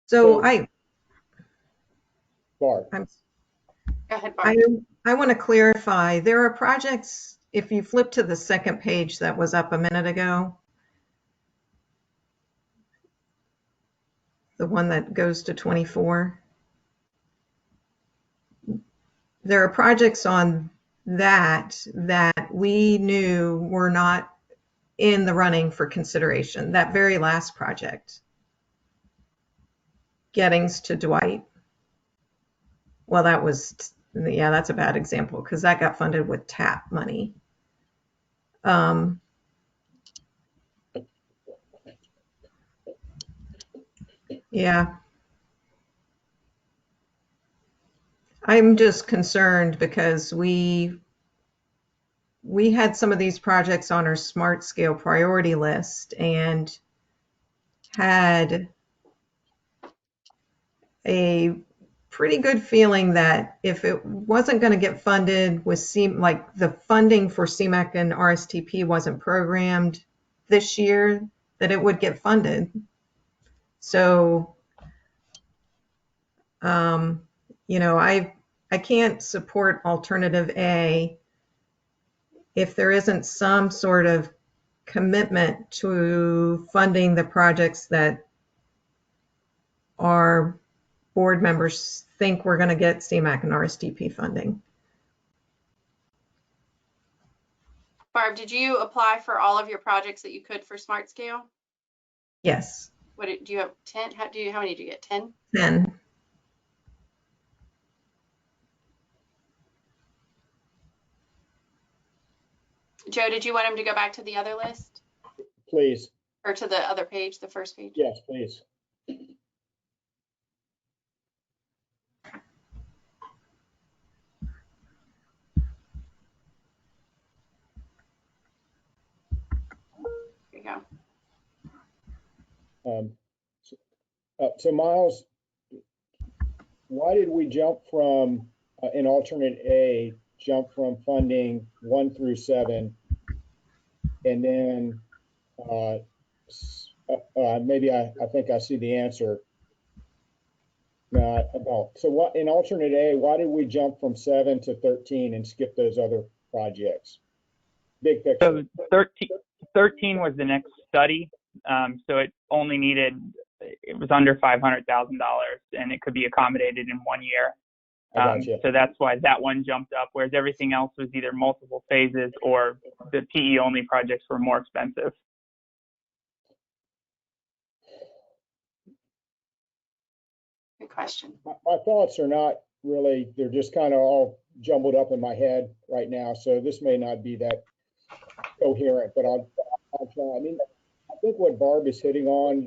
So Barb. Go ahead, Barb. I want to clarify, there are projects, if you flip to the second page that was up a minute ago, the one that goes to 24, there are projects on that we knew were not in the running for consideration. That very last project, Gettings to Dwight. Well, that was, yeah, that's a bad example because that got funded with TAP money. Yeah. I'm just concerned because we had some of these projects on our smart scale priority list and had a pretty good feeling that if it wasn't going to get funded with like the funding for CMAQ and RSTP wasn't programmed this year, that it would get funded. So, you know, I can't support alternative A if there isn't some sort of commitment to funding the projects that our board members think we're going to get CMAQ and RSTP funding. Barb, did you apply for all of your projects that you could for Smart Scale? Yes. What do you have? 10? How many did you get? 10? 10. Joe, did you want him to go back to the other list? Please. Or to the other page, the first page? Yes, please. Here you go. So Miles, why did we jump from in alternate A, jump from funding 1 through 7, and then maybe I think I see the answer. No, I don't. So what in alternate A, why did we jump from 7 to 13 and skip those other projects? Big picture. So 13 was the next study. So it only needed, it was under $500,000 and it could be accommodated in 1 year. So that's why that one jumped up, whereas everything else was either multiple phases or the PE only projects were more expensive. Good question. My thoughts are not really, they're just kind of all jumbled up in my head right now. So this may not be that coherent, but I'll try. I mean, I think what Barb is hitting on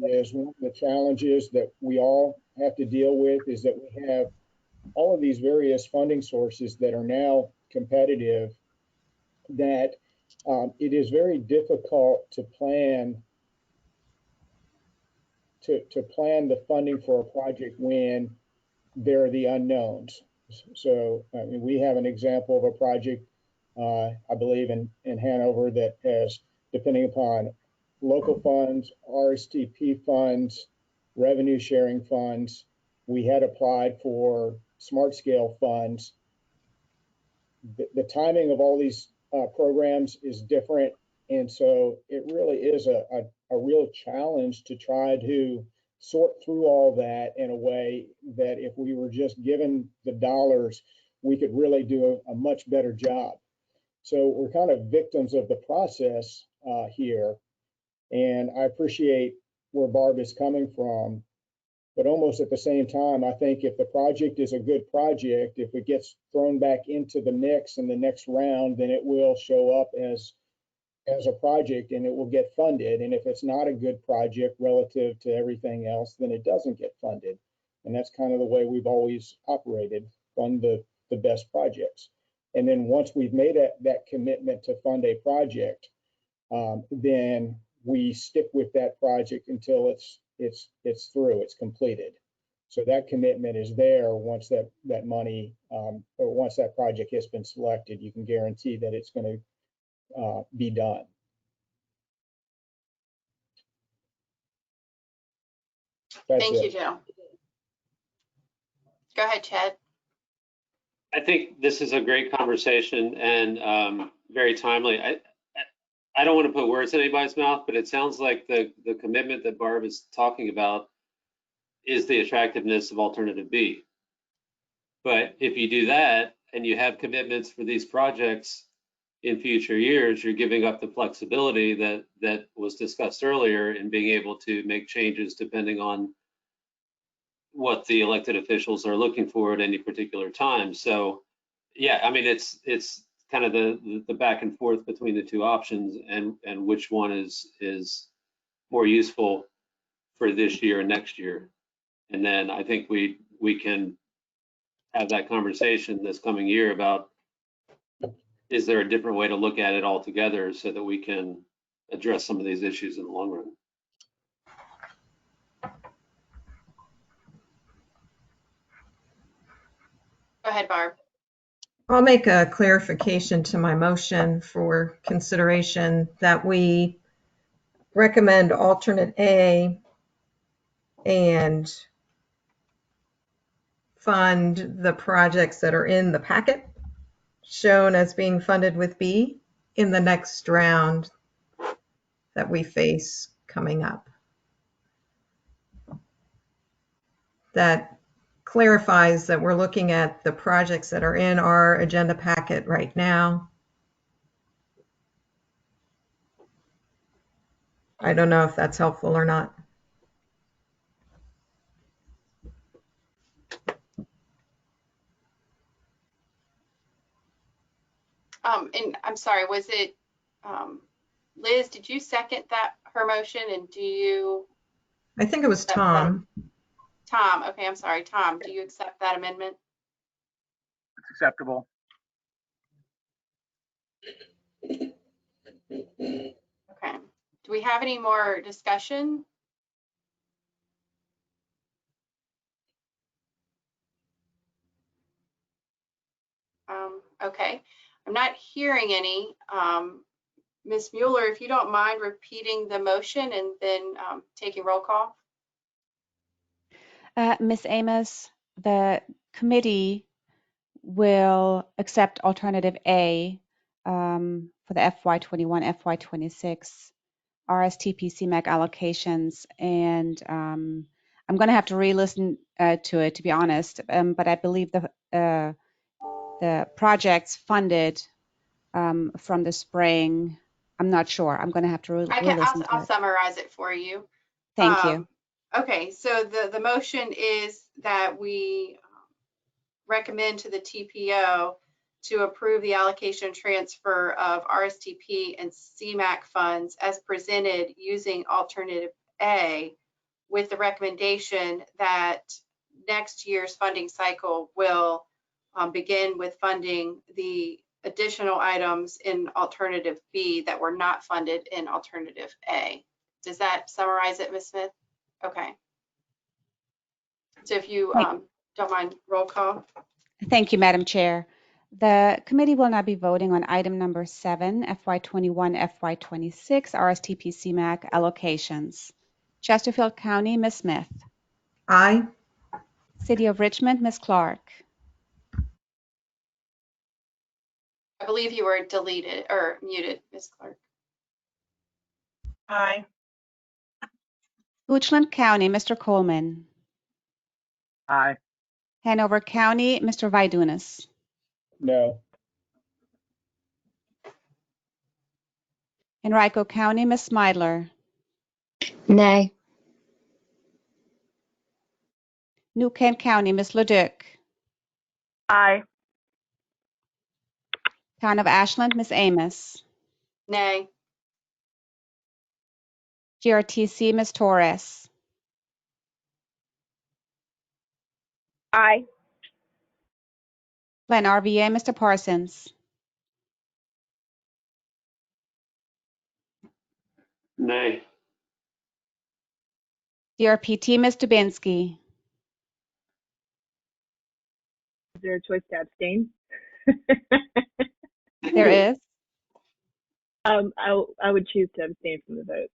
is one of the challenges that we all have to deal with is that we have all of these various funding sources that are now competitive, that it is very difficult to plan the funding for a project when there are the unknowns. So I mean, we have an example of a project, I believe in Hanover, that has, depending upon local funds, RSTP funds, revenue sharing funds, we had applied for smart scale funds. The timing of all these programs is different. And so it really is a real challenge to try to sort through all that in a way that if we were just given the dollars, we could really do a much better job. So we're kind of victims of the process here. And I appreciate where Barb is coming from, but almost at the same time, I think if the project is a good project, if it gets thrown back into the mix in the next round, then it will show up as a project and it will get funded. And if it's not a good project relative to everything else, then it doesn't get funded. And that's kind of the way we've always operated, fund the best projects. And then once we've made that commitment to fund a project, then we stick with that project until it's through, it's completed. So that commitment is there once that money or once that project has been selected. You can guarantee that it's going to be done. Thank you, Joe. Go ahead, Chad. I think this is a great conversation and very timely. I don't want to put words in anybody's mouth, but it sounds like the commitment that Barb is talking about is the attractiveness of alternative B. But if you do that and you have commitments for these projects in future years, you're giving up the flexibility that was discussed earlier in being able to make changes depending on what the elected officials are looking for at any particular time. So yeah, I mean, it's kind of the back and forth between the two options and which one is more useful for this year and next year. And then I think we can have that conversation this coming year about, is there a different way to look at it altogether so that we can address some of these issues in the long run? Go ahead, Barb. I'll make a clarification to my motion for consideration that we recommend alternate A and fund the projects that are in the packet shown as being funded with B in the next round that we face coming up. That clarifies that we're looking at the projects that are in our agenda packet right now. I don't know if that's helpful or not. And I'm sorry, was it Liz? Did you second her motion? And do you? I think it was Tom. Tom. Okay, I'm sorry, Tom. Do you accept that amendment? It's acceptable. Okay. Do we have any more discussion? Okay. I'm not hearing any. Ms. Mueller, if you don't mind repeating the motion and then taking roll call. Ms. Amos, the committee will accept alternative A for the FY21, FY26 RSTP CMAQ allocations, and I'm going to have to re-listen to it, to be honest, but I believe the projects funded from the spring, I'm not sure. I'm going to have to re-listen to I'll it. summarize it for you. Thank you. Okay, so the motion is that we recommend to the TPO to approve the allocation transfer of RSTP and CMAQ funds as presented using alternative A, with the recommendation that next year's funding cycle will begin with funding the additional items in alternative B that were not funded in alternative A. Does that summarize it, Ms. Smith? Okay. So if you don't mind, roll call. Thank you, Madam Chair. The committee will now be voting on item number 7, FY21, FY26 RSTP CMAQ allocations. Chesterfield County, Ms. Smith. Aye. City of Richmond, Ms. Clark. I believe you were deleted or muted, Ms. Clark. Aye. Goochland County, Mr. Coleman. Aye. Hanover County, Mr. Vaidunas. No. Henrico County, Ms. Smidler. Nay. New Kent County, Ms. Leduc. Aye. Town of Ashland, Ms. Amos. Nay. GRTC, Ms. Torres. Aye. Glen RVA, Mr. Parsons. Nay. DRPT, Ms. Dubinsky. Is there a choice to abstain? There is. I would choose to abstain from the vote.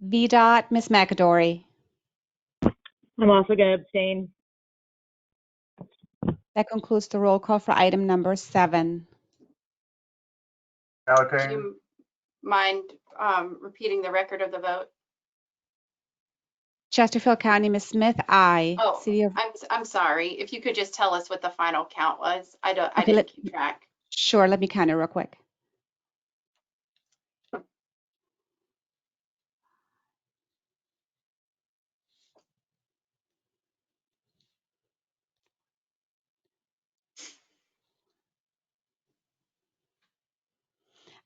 VDOT, Ms. McAdory. I'm also going to abstain. That concludes the roll call for item number 7. Do you mind repeating the record of the vote? Chesterfield County, Ms. Smith, aye. Oh, City of, I'm sorry. If you could just tell us what the final count was. I okay, didn't keep track. sure, let me count it real quick.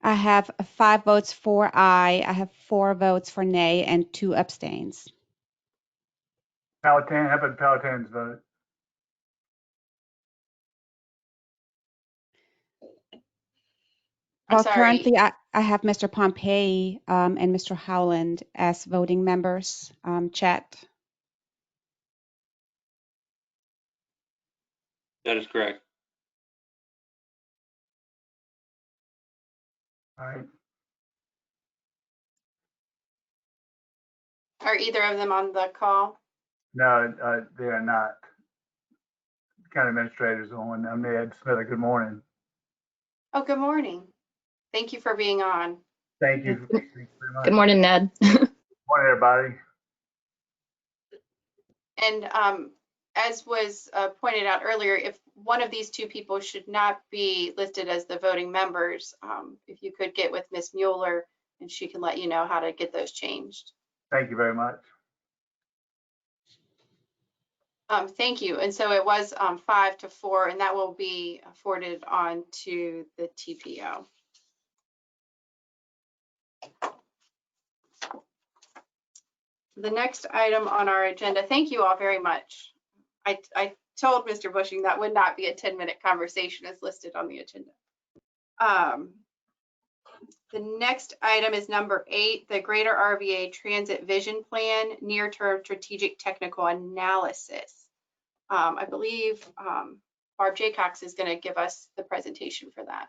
I have 5 votes for aye. I have 4 votes for nay and 2 abstains. Powhatan, how about Powhatan's vote? I'm Well, sorry. currently I have Mr. Pompey and Mr. Howland as voting members. Chet. That is correct. All right. Are either of them on the call? No, they are not. County Administrator's on. I'm Ned Smith. Good morning. Oh, good morning. Thank you for being on. Thank you. Thank you very much. Good morning, Ned. Morning, everybody. And as was pointed out earlier, if one of these 2 people should not be listed as the voting members, if you could get with Ms. Mueller and she can let you know how to get those changed. Thank you very much. Thank you. And so it was 5-4, and that will be forwarded on to the TPO. The next item on our agenda, thank you all very much. I told Mr. Bushing that would not be a 10-minute conversation as listed on the agenda. The next item is number 8, the Greater RVA Transit Vision Plan, Near-Term Strategic Technical Analysis. I believe Barb Jaycox is going to give us the presentation for that.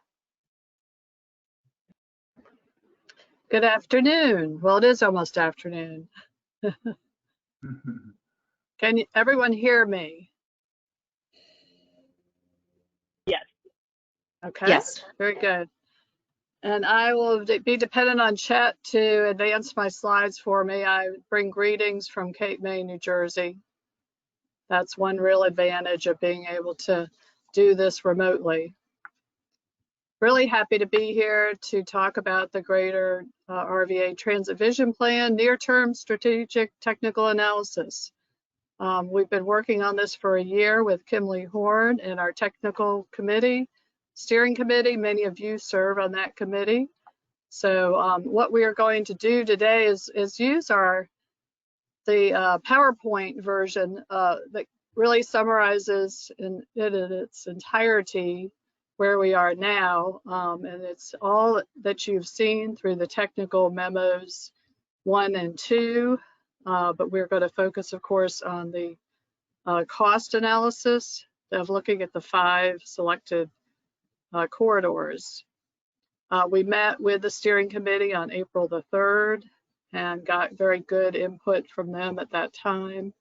Good afternoon. Well, it is almost afternoon. Can everyone hear me? Yes. Okay. Yes. Very good. And I will be dependent on Chet to advance my slides for me. I bring greetings from Cape May, New Jersey. That's one real advantage of being able to do this remotely. Really happy to be here to talk about the Greater RVA Transit Vision Plan, Near-Term Strategic Technical Analysis. We've been working on this for a year with Kimberly Horn and our technical committee, steering committee. Many of you serve on that committee. So what we are going to do today is use the PowerPoint version that really summarizes in its entirety where we are now. And it's all that you've seen through the technical memos 1 and 2. But we're going to focus, of course, on the cost analysis of looking at the 5 selected corridors. We met with the steering committee on April the 3rd and got very good input from them at that time.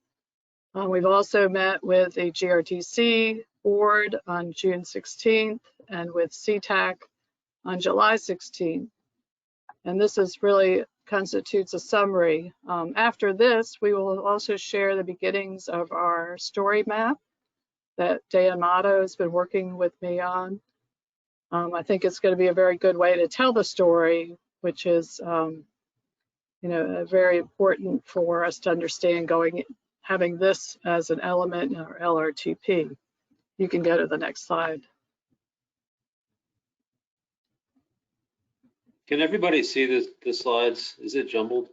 We've also met with the GRTC board on June 16th and with CTAC on July 16th. And this is really constitutes a summary. After this, we will also share the beginnings of our story map that Dan Motto has been working with me on. I think it's going to be a very good way to tell the story, which is, very important for us to understand having this as an element in our LRTP. You can go to the next slide. Can everybody see the slides? Is it jumbled?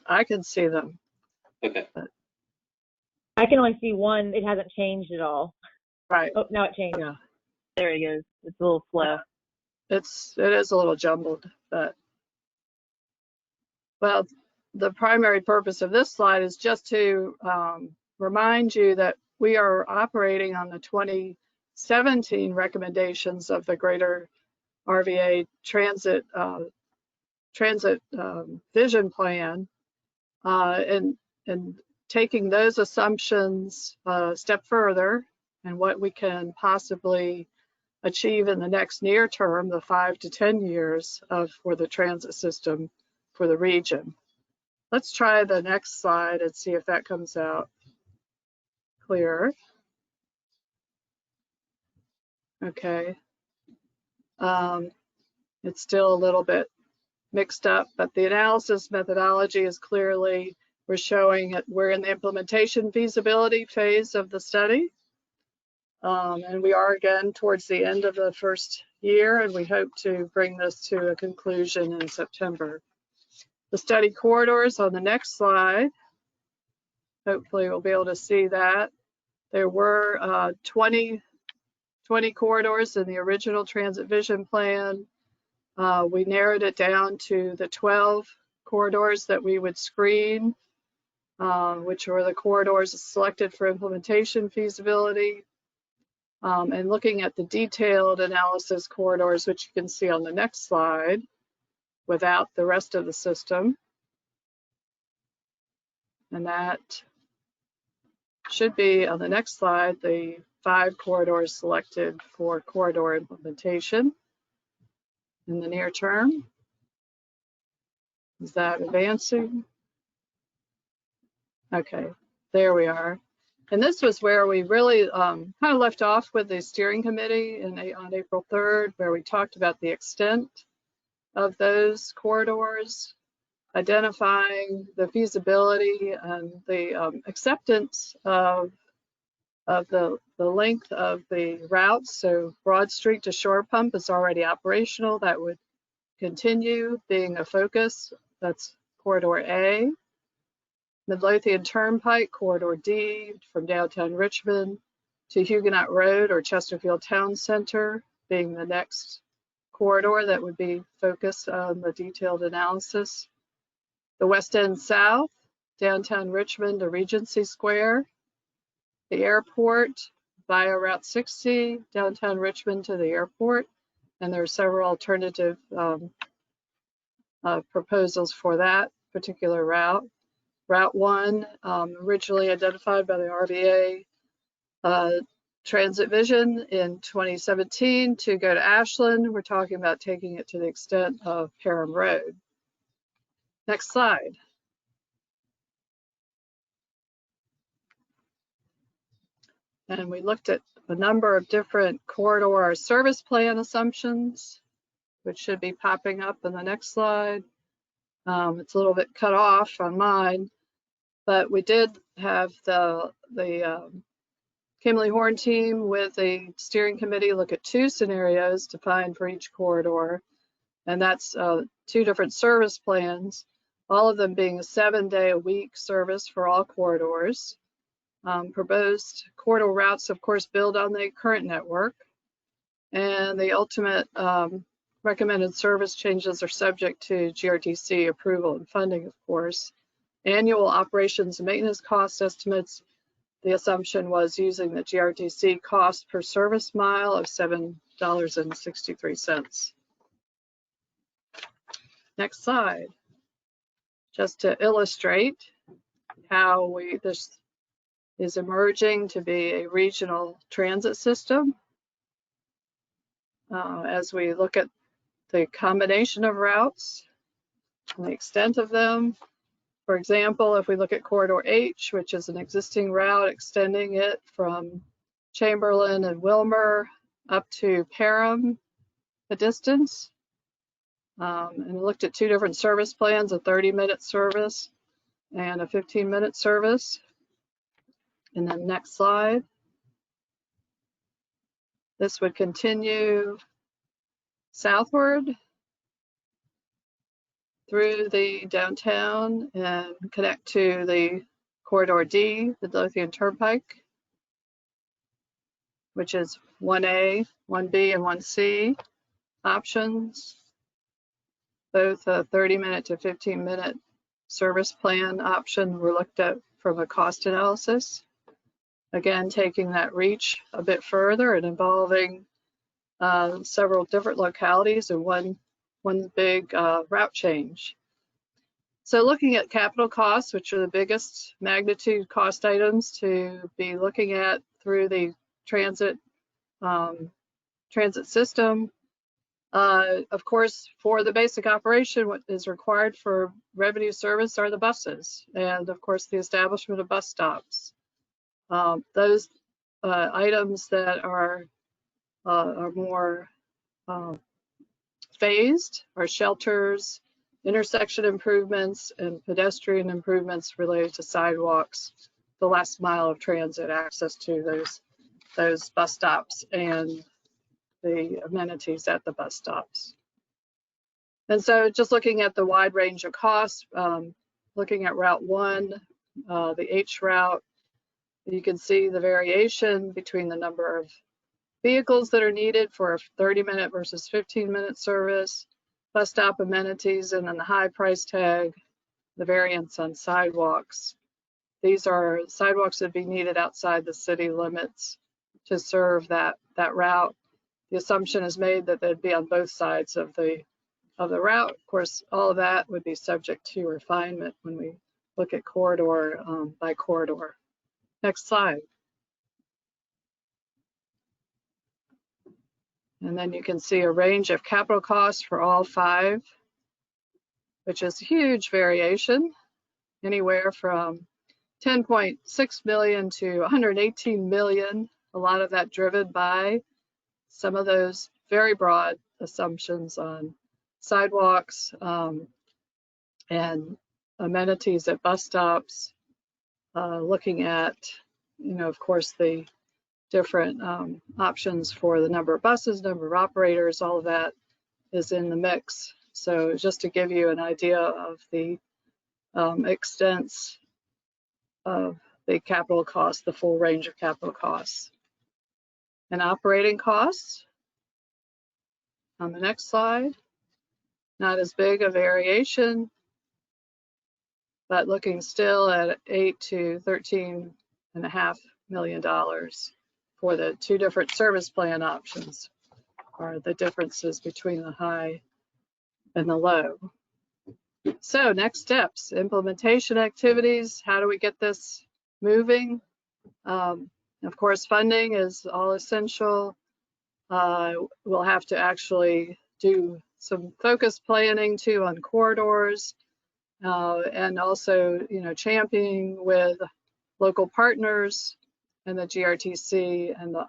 I can see them. Okay. I can only see one. It hasn't changed at all. Right. Oh, now it changed. Yeah. There it goes. It's a little slow. It is a little jumbled, but well, the primary purpose of this slide is just to remind you that we are operating on the 2017 recommendations of the Greater RVA Transit Vision Plan, and taking those assumptions a step further and what we can possibly achieve in the next near term, the 5 to 10 years for the transit system for the region. Let's try the next slide and see if that comes out clearer. Okay. It's still a little bit mixed up, but the analysis methodology is clearly, we're showing it, we're in the implementation feasibility phase of the study. And we are again towards the end of the first year, and we hope to bring this to a conclusion in September. The study corridors on the next slide, hopefully we'll be able to see that. There were 20 corridors in the original Transit Vision Plan. We narrowed it down to the 12 corridors that we would screen, which were the corridors selected for implementation feasibility. And looking at the detailed analysis corridors, which you can see on the next slide, without the rest of the system. And that should be on the next slide, the 5 corridors selected for corridor implementation in the near term. Is that advancing? Okay, there we are. And this was where we really kind of left off with the steering committee on April 3rd, where we talked about the extent of those corridors, identifying the feasibility and the acceptance of the length of the routes. So Broad Street to Shore Pump is already operational. That would continue being a focus. That's Corridor A. Midlothian Turnpike, Corridor D, from downtown Richmond to Huguenot Road or Chesterfield Town Center being the next corridor that would be focused on the detailed analysis. The West End South, downtown Richmond to Regency Square. The airport via Route 60, downtown Richmond to the airport. And there are several alternative proposals for that particular route. Route 1, originally identified by the RVA Transit Vision in 2017 to go to Ashland. We're talking about taking it to the extent of Parham Road. Next slide. And we looked at a number of different corridor service plan assumptions, which should be popping up in the next slide. It's a little bit cut off on mine, but we did have the Kimberly Horn team with a steering committee look at 2 scenarios defined for each corridor, and that's 2 different service plans, all of them being a 7-day-a-week service for all corridors. Proposed corridor routes, of course, build on the current network, and the ultimate recommended service changes are subject to GRTC approval and funding, of course. Annual operations and maintenance cost estimates, the assumption was using the GRTC cost per service mile of $7.63. Next slide. Just to illustrate how this is emerging to be a regional transit system. As we look at the combination of routes and the extent of them. For example, if we look at Corridor H, which is an existing route extending it from Chamberlain and Wilmer up to Parham, the distance. And looked at 2 different service plans, a 30-minute service and a 15-minute service. And then next slide. This would continue southward through the downtown and connect to the Corridor D, the Lothian Turnpike, which is 1A, 1B, and 1C options. Both a 30-minute to 15-minute service plan option were looked at from a cost analysis. Again, taking that reach a bit further and involving several different localities in one big route change. So looking at capital costs, which are the biggest magnitude cost items to be looking at through the transit system. Of course, for the basic operation, what is required for revenue service are the buses, and of course the establishment of bus stops. Those items that are more phased are shelters, intersection improvements, and pedestrian improvements related to sidewalks, the last mile of transit access to those bus stops and the amenities at the bus stops. And so just looking at the wide range of costs, looking at Route 1, the H route, you can see the variation between the number of vehicles that are needed for a 30-minute versus 15-minute service, bus stop amenities, and then the high price tag, the variance on sidewalks. These are sidewalks that would be needed outside the city limits to serve that route. The assumption is made that they'd be on both sides of the route. Of course, all of that would be subject to refinement when we look at corridor by corridor. Next slide. And then you can see a range of capital costs for all 5, which is huge variation, anywhere from 10.6 million to 118 million. A lot of that driven by some of those very broad assumptions on sidewalks and amenities at bus stops, looking at, of course, the different options for the number of buses, number of operators, all of that is in the mix. So just to give you an idea of the extents of the capital costs, the full range of capital costs. And operating costs on the next slide, not as big a variation, but looking still at $8 to $13.5 million for the 2 different service plan options, are the differences between the high and the low. So next steps, implementation activities. How do we get this moving? Of course, funding is all essential. We'll have to actually do some focus planning too on corridors, and also, championing with local partners and the GRTC, and the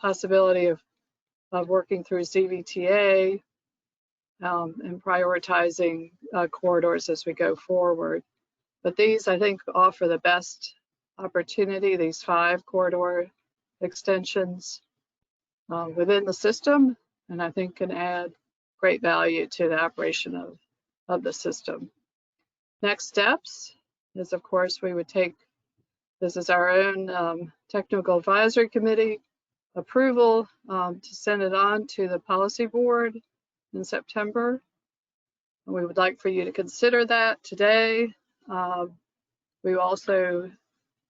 possibility of working through CVTA and prioritizing corridors as we go forward. But these, I think, offer the best opportunity, these 5 corridor extensions within the system, and I think can add great value to the operation of the system. Next steps is, of course, we would take, this is our own technical advisory committee approval to send it on to the policy board in September. And we would like for you to consider that today. We also,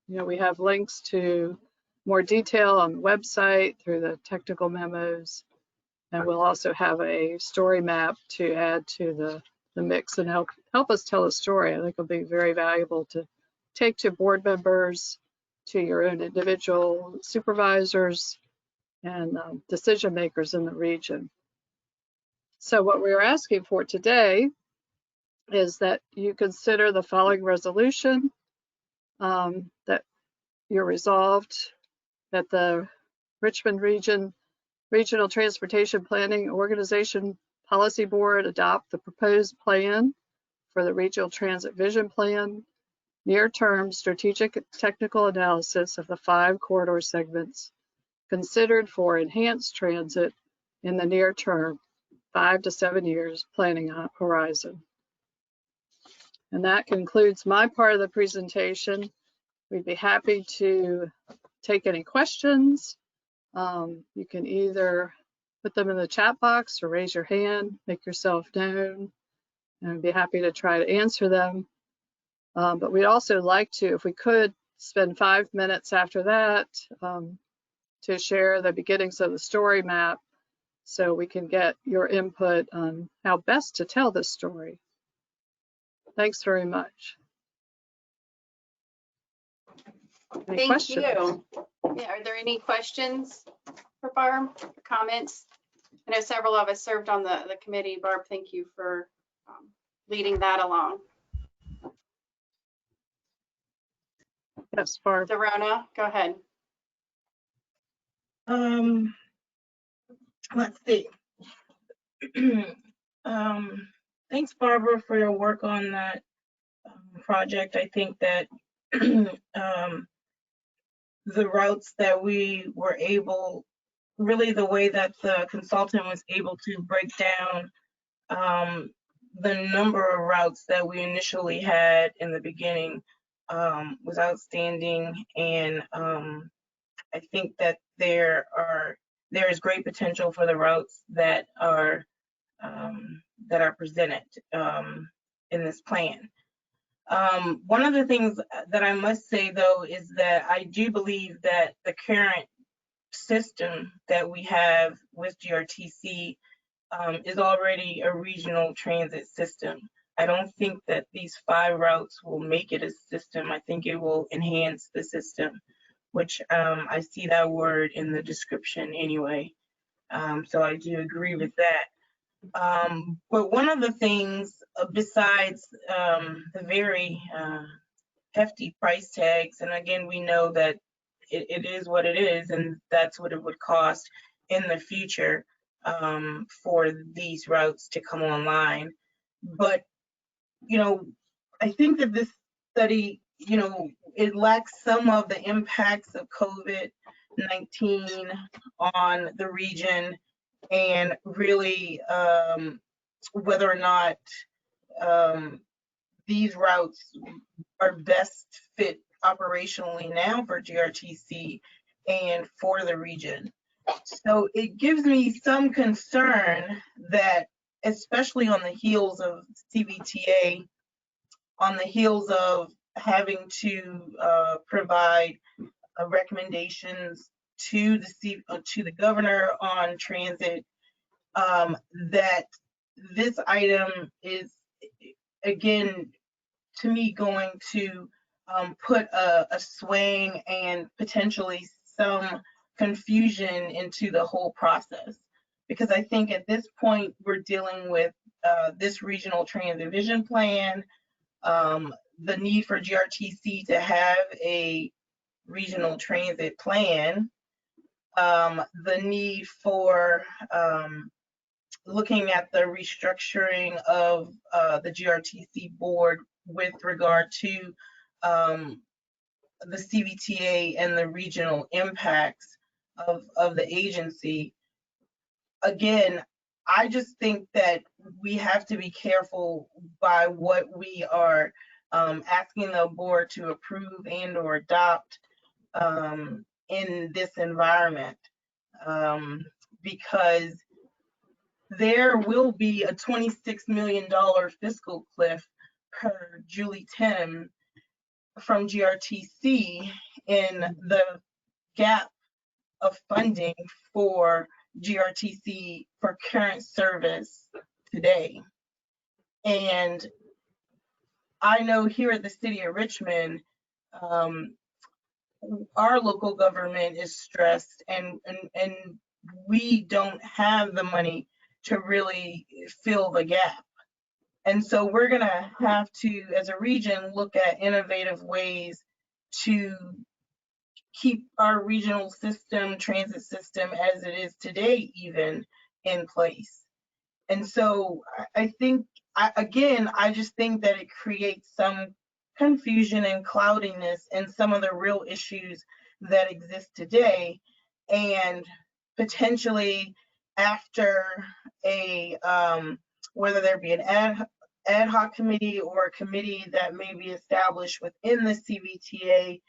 we have links to more detail on the website through the technical memos, and we'll also have a story map to add to the mix and help us tell a story. I think it'll be very valuable to take to board members, to your own individual supervisors, and decision makers in the region. So what we're asking for today is that you consider the following resolution, that you're resolved that the Richmond Regional Transportation Planning Organization Policy Board adopt the proposed plan for the Regional Transit Vision Plan, near-term strategic technical analysis of the 5 corridor segments considered for enhanced transit in the near term, 5 to 7 years planning horizon. And that concludes my part of the presentation. We'd be happy to take any questions. You can either put them in the chat box or raise your hand, make yourself known, and I'd be happy to try to answer them. But we'd also like to, if we could, spend 5 minutes after that to share the beginnings of the story map so we can get your input on how best to tell this story. Thanks very much. Any questions? Thank you. Yeah, are there any questions for Barb, or comments? I know several of us served on the committee. Barb, thank you for leading that along. Yes, Barb. Dorona, go ahead. Let's see. Thanks, Barbara, for your work on that project. I think that the routes that we were able, really the way that the consultant was able to break down the number of routes that we initially had in the beginning was outstanding. And I think that there is great potential for the routes that are presented in this plan. One of the things that I must say, though, is that I do believe that the current system that we have with GRTC is already a regional transit system. I don't think that these 5 routes will make it a system. I think it will enhance the system, which I see that word in the description anyway. So I do agree with that. But one of the things besides the very hefty price tags, and again, we know that it is what it is, and that's what it would cost in the future for these routes to come online. But, you know, I think that this study, you know, it lacks some of the impacts of COVID-19 on the region, and really whether or not these routes are best fit operationally now for GRTC and for the region. So it gives me some concern that, especially on the heels of CVTA, on the heels of having to provide recommendations to the governor on transit, that this item is, again, to me, going to put a swaying and potentially some confusion into the whole process. Because I think at this point, we're dealing with this regional transit vision plan, the need for GRTC to have a regional transit plan, the need for looking at the restructuring of the GRTC board with regard to the CVTA and the regional impacts of the agency. Again, I just think that we have to be careful by what we are asking the board to approve and or adopt in this environment, because there will be a $26 million fiscal cliff per Julie Tim from GRTC in the gap of funding for GRTC for current service today. And I know here at the city of Richmond, our local government is stressed, and we don't have the money to really fill the gap. And so we're gonna have to, as a region, look at innovative ways to keep our regional system, transit system as it is today, even in place. And so I think, I just think that it creates some confusion and cloudiness in some of the real issues that exist today. And potentially after a, whether there be an ad hoc committee or a committee that may be established within the CVTA,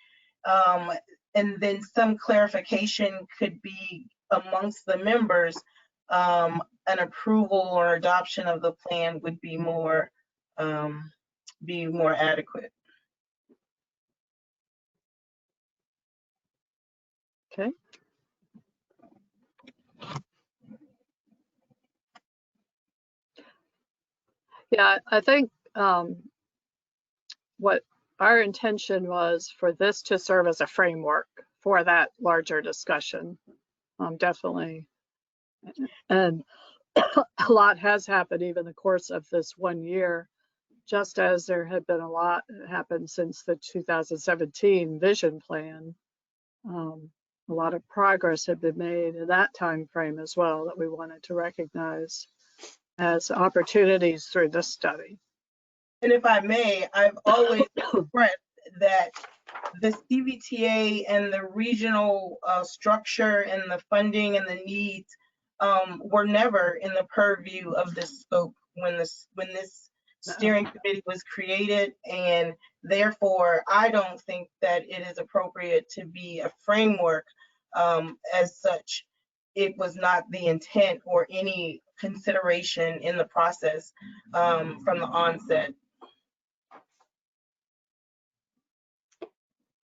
and then some clarification could be amongst the members, an approval or adoption of the plan would be more adequate. Okay. Yeah, I think what our intention was for this to serve as a framework for that larger discussion, definitely. And a lot has happened even the course of this 1 year, just as there had been a lot happened since the 2017 vision plan. A lot of progress had been made in that time frame as well that we wanted to recognize as opportunities through this study. And if I may, I've always expressed that the CVTA and the regional structure and the funding and the needs were never in the purview of this scope when this steering committee was created, and therefore I don't think that it is appropriate to be a framework as such. It was not the intent or any consideration in the process from the onset.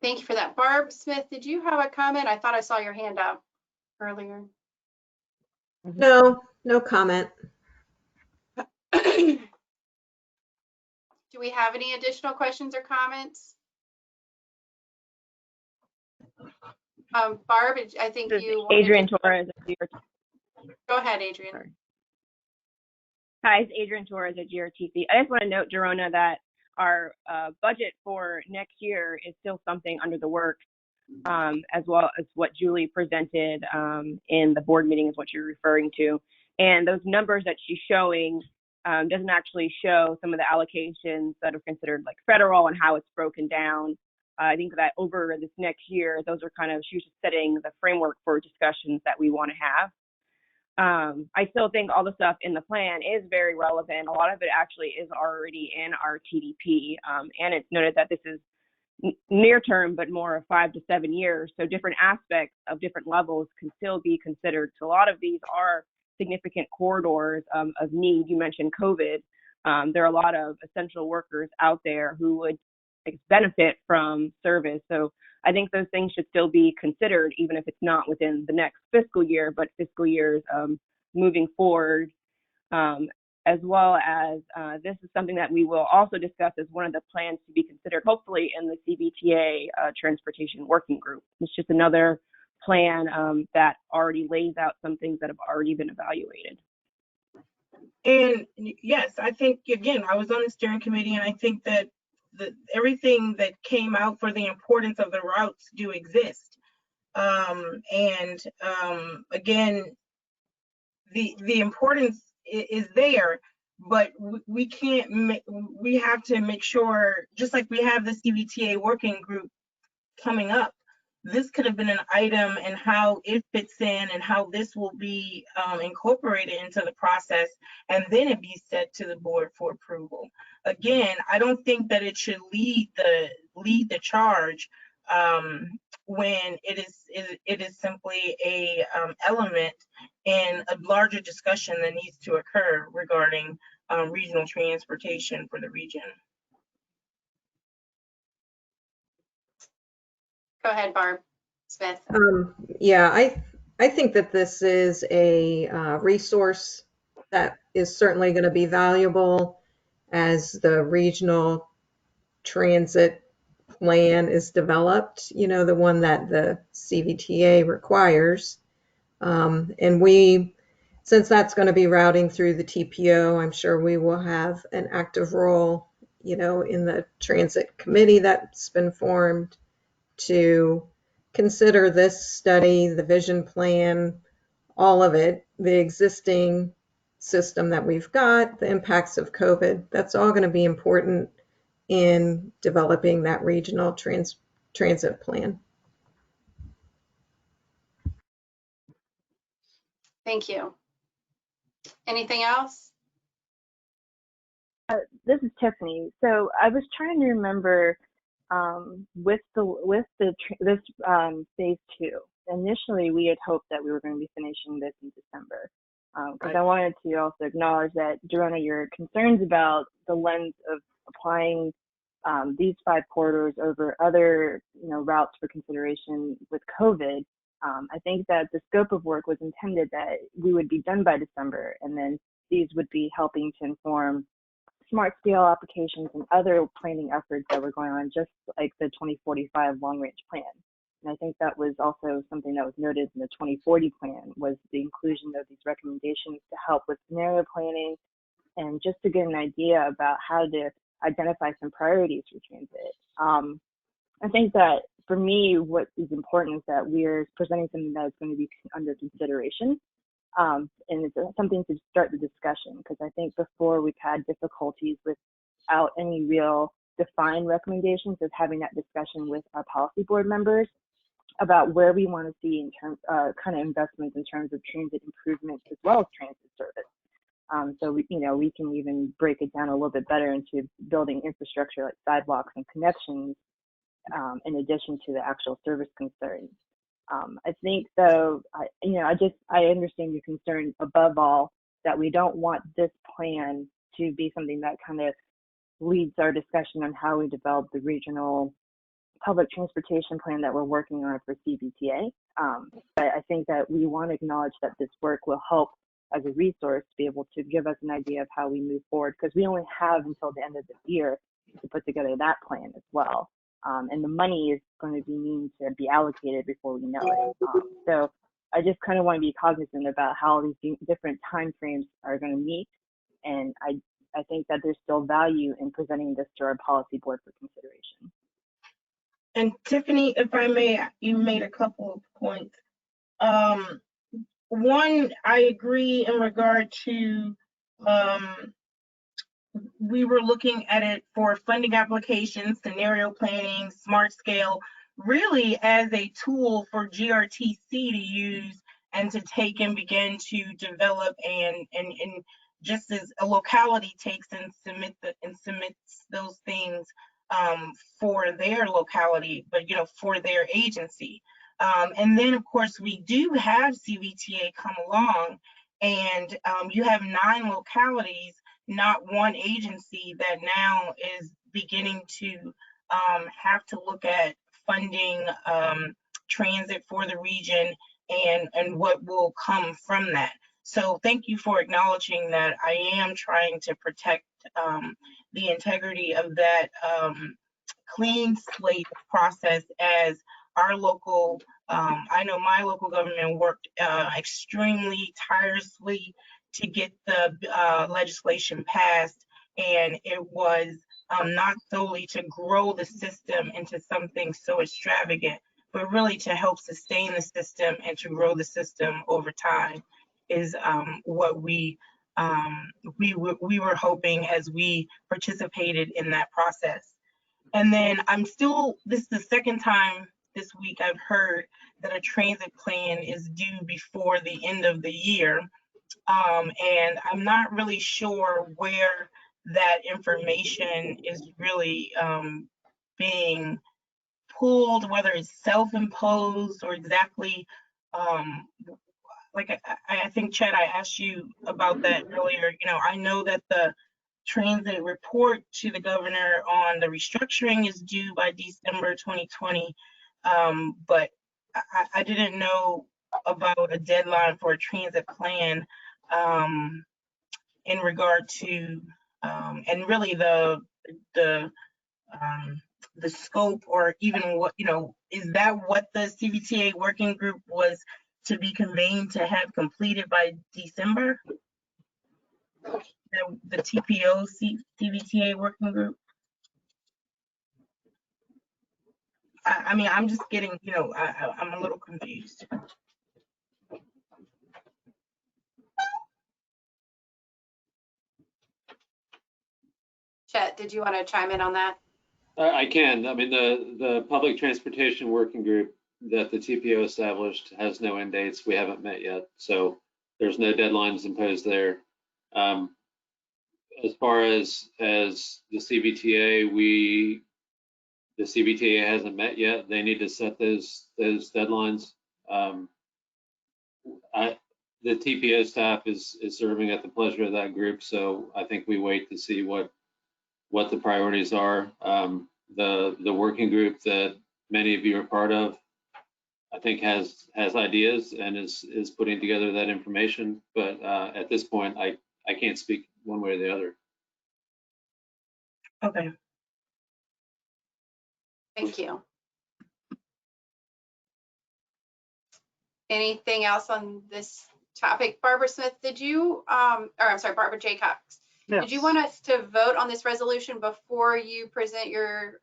Thank you for that. Barb Smith, did you have a comment? I thought I saw your hand up earlier. No, no comment. Do we have any additional questions or comments? Barb, I think you. Adrian Torres. Go ahead, Adrian. Sorry. Hi, it's Adrian Torres at GRTC. I just want to note, Jerona, that our budget for next year is still something under the works, as well as what Julie presented in the board meeting is what you're referring to. And those numbers that she's showing doesn't actually show some of the allocations that are considered like federal and how it's broken down. I think that over this next year, those are kind of, she was just setting the framework for discussions that we want to have. I still think all the stuff in the plan is very relevant. A lot of it actually is already in our TDP, and it's noted that this is near term, but more of 5 to 7 years. So different aspects of different levels can still be considered. So a lot of these are significant corridors of need. You mentioned COVID. There are a lot of essential workers out there who would benefit from service. So I think those things should still be considered, even if it's not within the next fiscal year, but fiscal years moving forward, as well as this is something that we will also discuss as one of the plans to be considered, hopefully in the CVTA Transportation Working Group. It's just another plan that already lays out some things that have already been evaluated. And yes, I think, again, I was on the steering committee, and I think that everything that came out for the importance of the routes do exist. Again, the importance is there, but we can't, we have to make sure, just like we have the CVTA working group coming up, this could have been an item and how it fits in and how this will be incorporated into the process, and then it be sent to the board for approval. Again, I don't think that it should lead the charge when it is simply a element in a larger discussion that needs to occur regarding regional transportation for the region. Go ahead, Barb Smith. Yeah, I think that this is a resource that is certainly going to be valuable as the regional transit plan is developed, you know, the one that the CVTA requires. And since that's going to be routing through the TPO, I'm sure we will have an active role, you know, in the transit committee that's been formed to consider this study, the vision plan, all of it, the existing system that we've got, the impacts of COVID. That's all going to be important in developing that regional transit plan. Thank you. Anything else? This is Tiffany. So I was trying to remember with this phase 2. Initially, we had hoped that we were going to be finishing this in December. Because Right. I wanted to also acknowledge that, Dorona, your concerns about the lens of applying these 5 corridors over other, routes for consideration with COVID. I think that the scope of work was intended that we would be done by December, and then these would be helping to inform smart scale applications and other planning efforts that were going on, just like the 2045 long range plan. And I think that was also something that was noted in the 2040 plan, was the inclusion of these recommendations to help with scenario planning and just to get an idea about how to identify some priorities for transit. I think that for me, what is important is that we're presenting something that is going to be under consideration. And it's something to start the discussion, because I think before we've had difficulties without any real defined recommendations of having that discussion with our policy board members about where we want to see in terms kind of investments in terms of transit improvements as well as transit service. So we can even break it down a little bit better into building infrastructure like sidewalks and connections, in addition to the actual service concerns. I think though, I understand your concern above all that we don't want this plan to be something that kind of leads our discussion on how we develop the regional public transportation plan that we're working on for CBTA. But I think that we want to acknowledge that this work will help as a resource to be able to give us an idea of how we move forward, because we only have until the end of this year to put together that plan as well. And the money is going to need to be allocated before we know it. So I just kind of want to be cognizant about how these different timeframes are going to meet. And I think that there's still value in presenting this to our policy board for consideration. And Tiffany, if I may, you made a couple of points. One, I agree in regard to we were looking at it for funding applications, scenario planning, smart scale, really as a tool for GRTC to use and to take and begin to develop and just as a locality takes and submits those things for their locality, but for their agency. And then of course we do have CVTA come along, and you have 9 localities, not one agency, that now is beginning to have to look at funding transit for the region and what will come from that. So thank you for acknowledging that I am trying to protect the integrity of that clean slate process as our local, I know my local government worked extremely tirelessly to get the legislation passed, and it was not solely to grow the system into something so extravagant, but really to help sustain the system and to grow the system over time is what we were hoping as we participated in that process. And then this is the second time this week I've heard that a transit plan is due before the end of the year. And I'm not really sure where that information is really being pulled, whether it's self-imposed or exactly, like I think, Chad, I asked you about that earlier. I know that the transit report to the governor on the restructuring is due by December 2020, but I didn't know about a deadline for a transit plan in regard to and really the scope, or even what is that what the CVTA working group was to be convened to have completed by December? The TPO CVTA working group. I mean, I'm just getting, I'm a little confused. Chet, did you want to chime in on that? I can. I mean, the public transportation working group that the TPO established has no end dates. We haven't met yet, so there's no deadlines imposed there. As far as the CBTA, the CBTA hasn't met yet. They need to set those deadlines. The TPO staff is serving at the pleasure of that group, so I think we wait to see what the priorities are. The working group that many of you are part of, I think has ideas and is putting together that information. But at this point, I can't speak one way or the other. Okay. Thank you. Anything else on this topic? Barbara Smith, did you, or I'm sorry, Barbara Jaycox, Yes. did you want us to vote on this resolution before you present your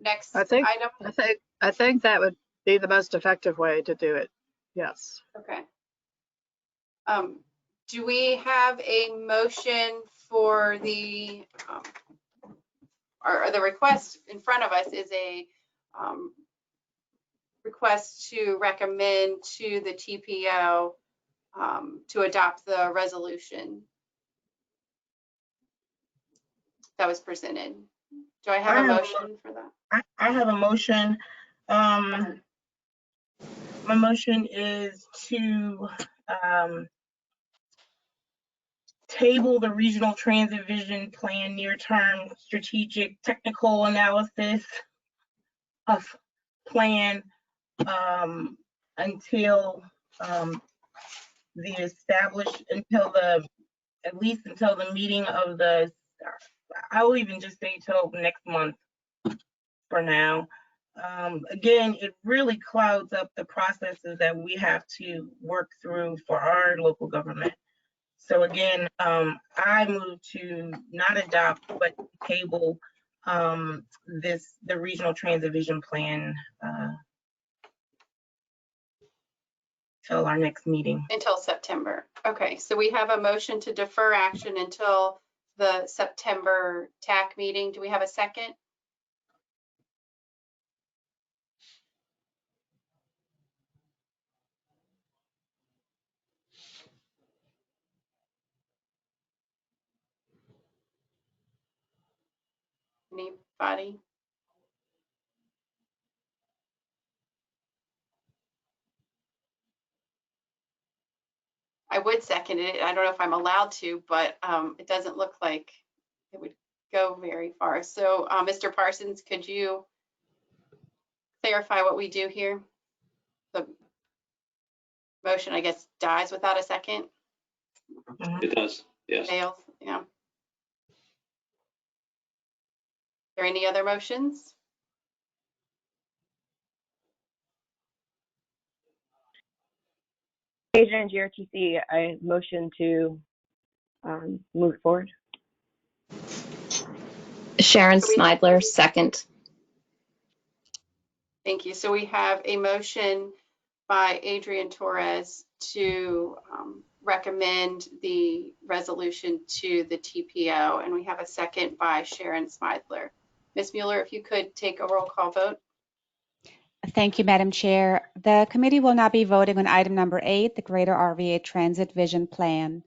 next I think that would be the most effective way to do it. Yes. Okay. Do we have a motion for the, or the request in front of us is a request to recommend to the TPO to adopt the resolution that was presented. Do I have a motion for that? I have a motion. My motion is to table the regional transit vision plan near-term strategic technical analysis of plan until at least until the meeting of the, I will even just say till next month for now. Again, it really clouds up the processes that we have to work through for our local government. So again, I move to not adopt, but table the regional transit vision plan till our next meeting. Until September. Okay, so we have a motion to defer action until the September TAC meeting. Do we have a second? Anybody? I would second it. I don't know if I'm allowed to, but it doesn't look like it would go very far. So Mr. Parsons, could you clarify what we do here? The motion, I guess, dies without a second. It does, yes. Fails, yeah. Are there any other motions? Agent GRTC, I motion to move it forward. Sharon Smidler, second. Thank you. So we have a motion by Adrian Torres to recommend the resolution to the TPO, and we have a second by Sharon Smidler. Ms. Mueller, if you could take a roll call vote. Thank you, Madam Chair. The committee will now be voting on item number 8, the Greater RVA Transit Vision Plan.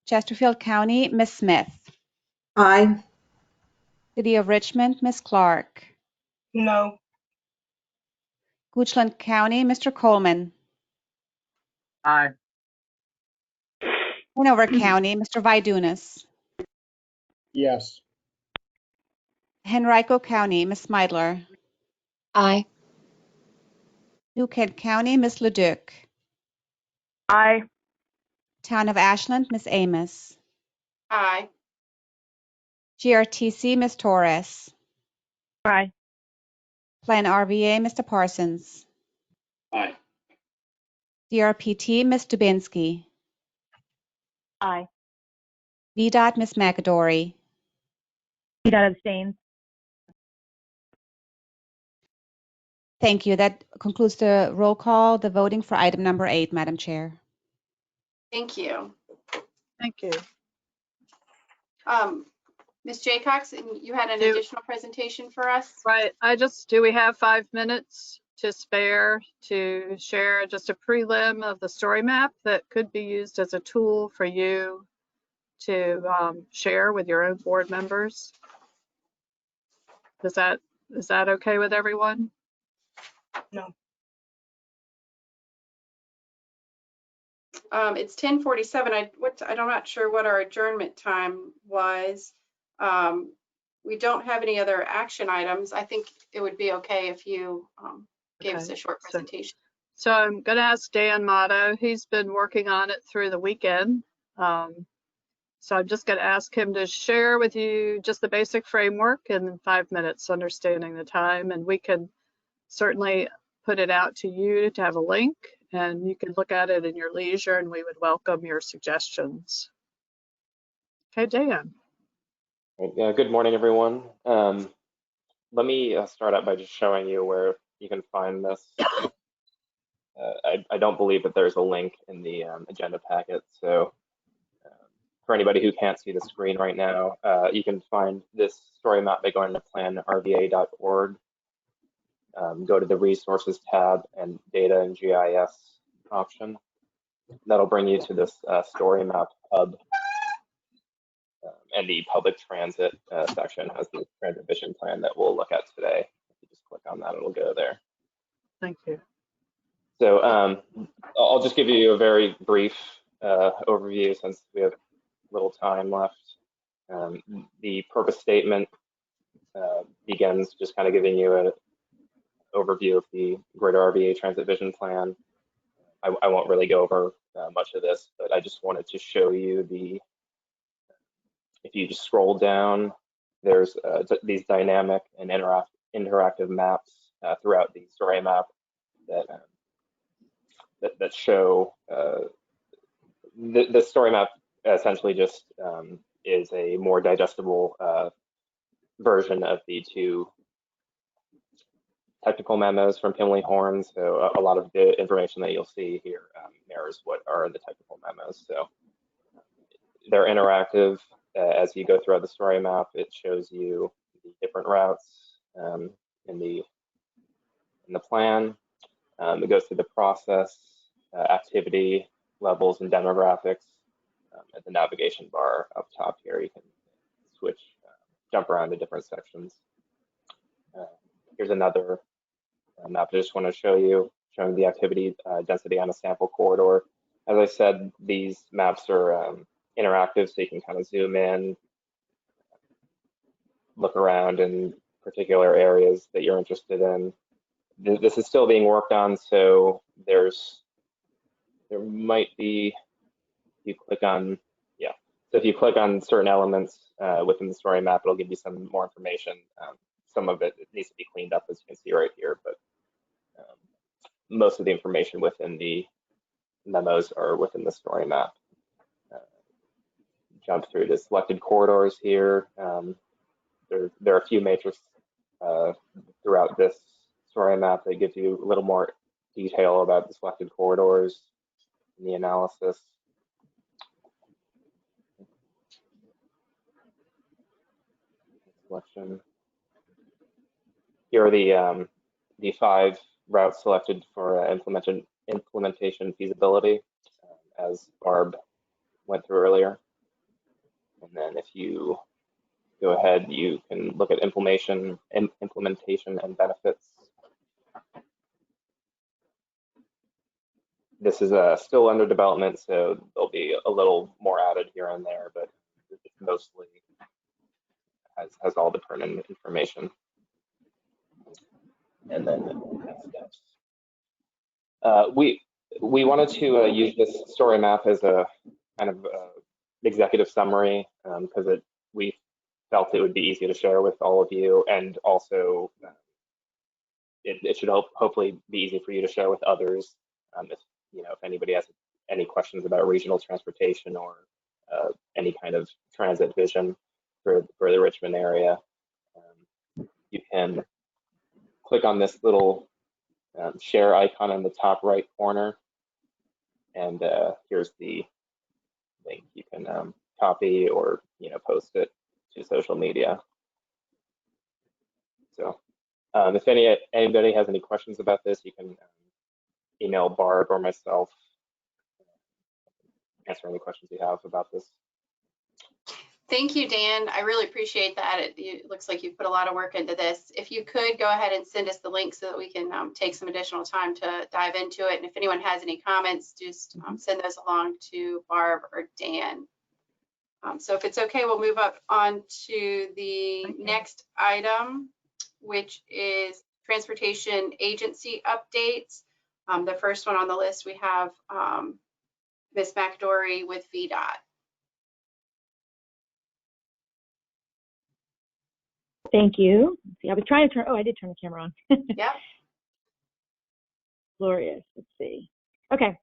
Chesterfield County, Ms. Smith. Aye. City of Richmond, Ms. Clark. No. Goochland County, Mr. Coleman. Aye. Hanover County, Mr. Vidunas. Yes. Henrico County, Ms. Smidler. Aye. New Kent County, Ms. Leduc. Aye. Town of Ashland, Ms. Amos. Aye. GRTC, Ms. Torres. Aye. Plan RVA, Mr. Parsons. Aye. DRPT, Ms. Dubinsky. Aye. VDOT, Ms. McAdory. VDOT abstains. Thank you. That concludes the roll call, the voting for item number 8, Madam Chair. Thank you. Thank you. Ms. Jaycox, you had an Do- additional presentation for us? Right, do we have 5 minutes to spare to share just a prelim of the story map that could be used as a tool for you to share with your own board members? Is that okay with everyone? No. It's 10:47. I'm not sure what our adjournment time was. We don't have any other action items. I think it would be okay if you gave us a short presentation. So I'm going to ask Dan Motto. He's been working on it through the weekend. So I'm just going to ask him to share with you just the basic framework in 5 minutes, understanding the time, and we can certainly put it out to you to have a link, and you can look at it in your leisure, and we would welcome your suggestions. Okay, Dan. Good morning, everyone. Let me start out by just showing you where you can find this. I don't believe that there's a link in the agenda packet, so for anybody who can't see the screen right now, you can find this story map by going to planrva.org. Go to the resources tab and data and GIS option. That'll bring you to this story map hub. And the public transit section has the transit vision plan that we'll look at today. If you just click on that, it'll go there. Thank you. So I'll just give you a very brief overview since we have little time left. The purpose statement begins just kind of giving you an overview of the Greater RVA Transit Vision Plan. I won't really go over much of this, but I just wanted to show you if you just scroll down, there's these dynamic and interactive maps throughout the story map that show the story map essentially just is a more digestible version of the 2 technical memos from Pimley Horn. So a lot of the information that you'll see here mirrors what are in the technical memos. So they're interactive. As you go throughout the story map, it shows you the different routes in the plan. It goes through the process, activity levels, and demographics. At the navigation bar up top here, you can switch, jump around to different sections. Here's another map I just want to show you, showing the activity density on a sample corridor. As I said, these maps are interactive, so you can kind of zoom in, look around in particular areas that you're interested in. This is still being worked on, so there might be, if you click on, so if you click on certain elements within the story map, it'll give you some more information. Some of it needs to be cleaned up, as you can see right here, but most of the information within the memos are within the story map. Jump through the selected corridors here. There are a few matrices throughout this story map that gives you a little more detail about the selected corridors and the analysis. Selection. Here are the 5 routes selected for implementation feasibility, as Barb went through earlier. And then if you go ahead, you can look at implementation and benefits. This is still under development, so there'll be a little more added here and there, but it mostly has all the pertinent information. And then next steps. We wanted to use this story map as a kind of executive summary because we felt it would be easy to share with all of you, and also it should hopefully be easy for you to share with others. If anybody has any questions about regional transportation or any kind of transit vision for the Richmond area, you can click on this little share icon in the top right corner. And here's the link. You can copy or post it to social media. So if anybody has any questions about this, you can email Barb or myself, answer any questions you have about this. Thank you, Dan. I really appreciate that. It looks like you've put a lot of work into this. If you could go ahead and send us the link so that we can take some additional time to dive into it. And if anyone has any comments, just send those along to Barb or Dan. So if it's okay, we'll move up on to the next item, which is transportation agency updates. The first one on the list, we have Ms. McDory with VDOT. Thank you. See, I was trying to turn, I did turn the camera on. Yep. Glorious. Let's see. Okay.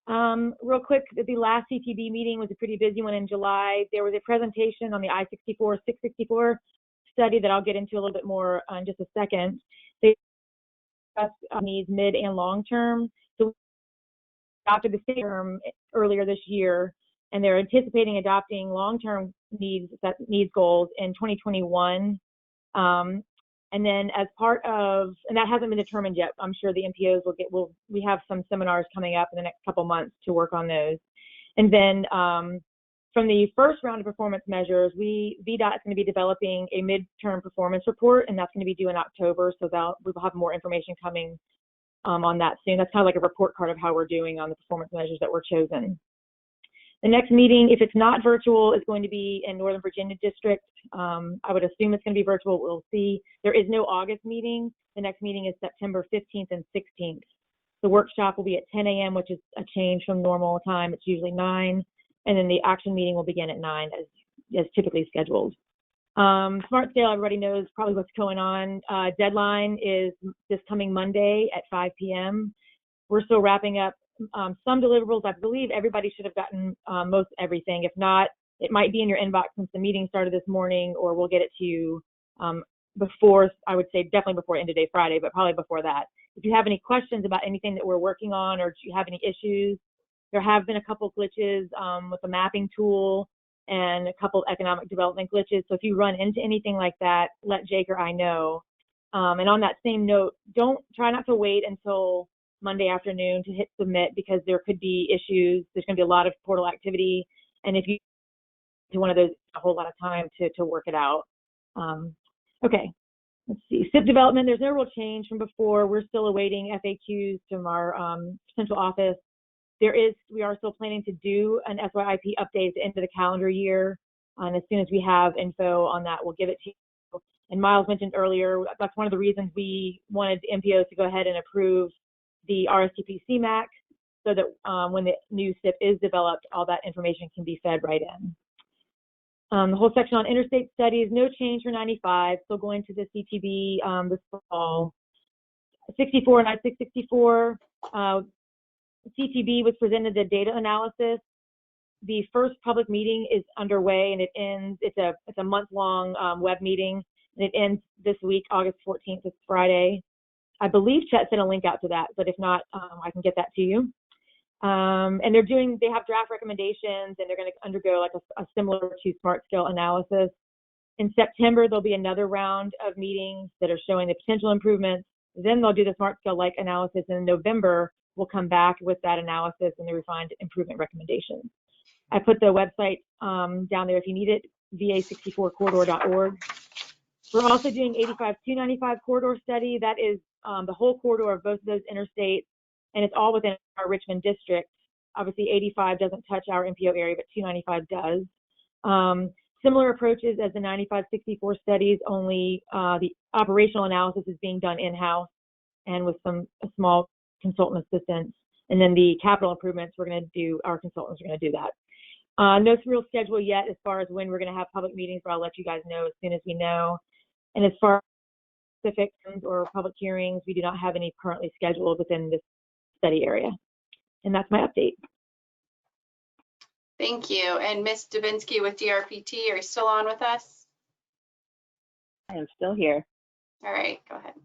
Real quick, the last CTB meeting was a pretty busy one in July. There was a presentation on the I-64, 664 study that I'll get into a little bit more in just a second. They discussed needs mid and long term. So after the state term earlier this year, and they're anticipating adopting long-term needs goals in 2021. And then as part of, and that hasn't been determined yet, I'm sure the MPOs we have some seminars coming up in the next couple months to work on those. And then from the first round of performance measures, VDOT is going to be developing a midterm performance report, and that's going to be due in October. So we will have more information coming on that soon. That's kind of like a report card of how we're doing on the performance measures that were chosen. The next meeting, if it's not virtual, is going to be in Northern Virginia District. I would assume it's going to be virtual. We'll see. There is no August meeting. The next meeting is September 15th and 16th. The workshop will be at 10 a.m., which is a change from normal time. It's usually 9. And then the action meeting will begin at 9 as typically scheduled. Smart Scale, everybody knows probably what's going on. Deadline is this coming Monday at 5 p.m. We're still wrapping up some deliverables. I believe everybody should have gotten most everything. If not, it might be in your inbox since the meeting started this morning, or we'll get it to you before, I would say definitely before end of day Friday, but probably before that. If you have any questions about anything that we're working on, or do you have any issues, there have been a couple glitches with the mapping tool and a couple economic development glitches. So if you run into anything like that, let Jake or I know. And on that same note, try not to wait until Monday afternoon to hit submit, because there could be issues. There's going to be a lot of portal activity, and if you do one of those, a whole lot of time to work it out. Okay, let's see. SIP development, there's no real change from before. We're still awaiting FAQs from our central office. We are still planning to do an SYIP update at the end of the calendar year, and as soon as we have info on that, we'll give it to you. And Miles mentioned earlier, that's one of the reasons we wanted MPOs to go ahead and approve the RRTPO CMAQ, so that when the new SIP is developed, all that information can be fed right in. The whole section on interstate studies, no change for 95, still going to the CTB this fall. 64 and I-664, CTB was presented the data analysis. The first public meeting is underway, and it ends, it's a month-long web meeting, and it ends this week, August 14th, this Friday. I believe Chet sent a link out to that, but if not, I can get that to you. And they have draft recommendations, and they're going to undergo like a similar to Smart Scale analysis. In September, there'll be another round of meetings that are showing the potential improvements. Then they'll do the Smart Scale like analysis, and in November, we'll come back with that analysis and the refined improvement recommendations. I put the website down there if you need it, va64corridor.org. We're also doing 85-295 corridor study. That is the whole corridor of both of those interstates, and it's all within our Richmond district. Obviously, 85 doesn't touch our MPO area, but 295 does. Similar approaches as the 95-64 studies, only the operational analysis is being done in-house and with a small consultant assistance. And then the capital improvements, our consultants are going to do that. No real schedule yet as far as when we're going to have public meetings, but I'll let you guys know as soon as we know. And as far as specifics or public hearings, we do not have any currently scheduled within this study area. And that's my update. Thank you. And Ms. Dubinsky with DRPT, are you still on with us? I am still here. All right, go ahead.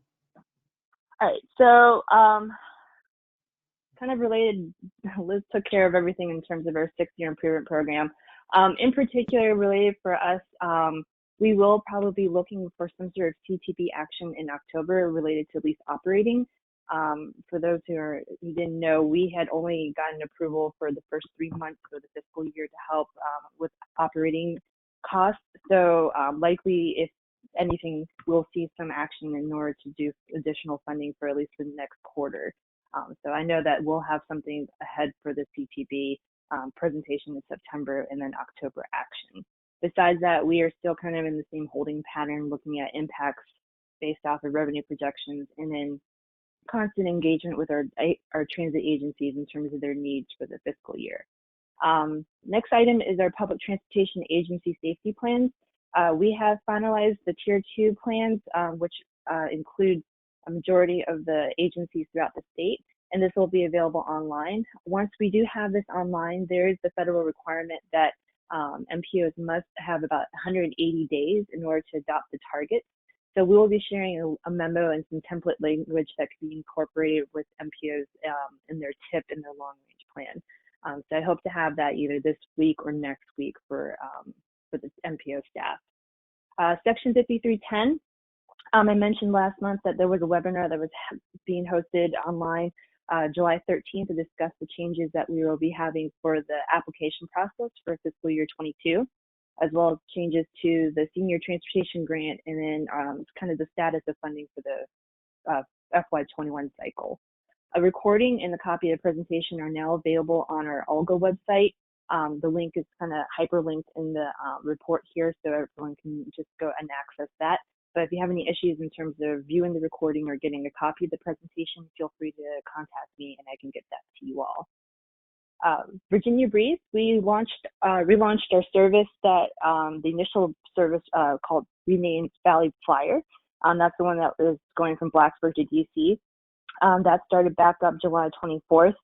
All right, so kind of related, Liz took care of everything in terms of our 6-year improvement program. In particular, related for us, we will probably be looking for some sort of CTP action in October related to lease operating. For those who didn't know, we had only gotten approval for the first 3 months of the fiscal year to help with operating costs. So likely, if anything, we'll see some action in order to do additional funding for at least the next quarter. So I know that we'll have something ahead for the CTP presentation in September and then October action. Besides that, we are still kind of in the same holding pattern, looking at impacts based off of revenue projections, and then constant engagement with our transit agencies in terms of their needs for the fiscal year. Next item is our public transportation agency safety plans. We have finalized the Tier 2 plans, which include a majority of the agencies throughout the state, and this will be available online. Once we do have this online, there is the federal requirement that MPOs must have about 180 days in order to adopt the targets. So we will be sharing a memo and some template language that could be incorporated with MPOs in their TIP and their long-range plan. So I hope to have that either this week or next week for the MPO staff. Section 5310. I mentioned last month that there was a webinar that was being hosted online July 13th to discuss the changes that we will be having for the application process for fiscal year 22, as well as changes to the senior transportation grant, and then kind of the status of funding for the FY21 cycle. A recording and a copy of the presentation are now available on our Olga website. The link is kind of hyperlinked in the report here, so everyone can just go and access that. But if you have any issues in terms of viewing the recording or getting a copy of the presentation, feel free to contact me and I can get that to you all. Virginia Breeze, we relaunched our service that the initial service called renamed Valley Flyer. That's the one that is going from Blacksburg to DC. That started back up July 24th.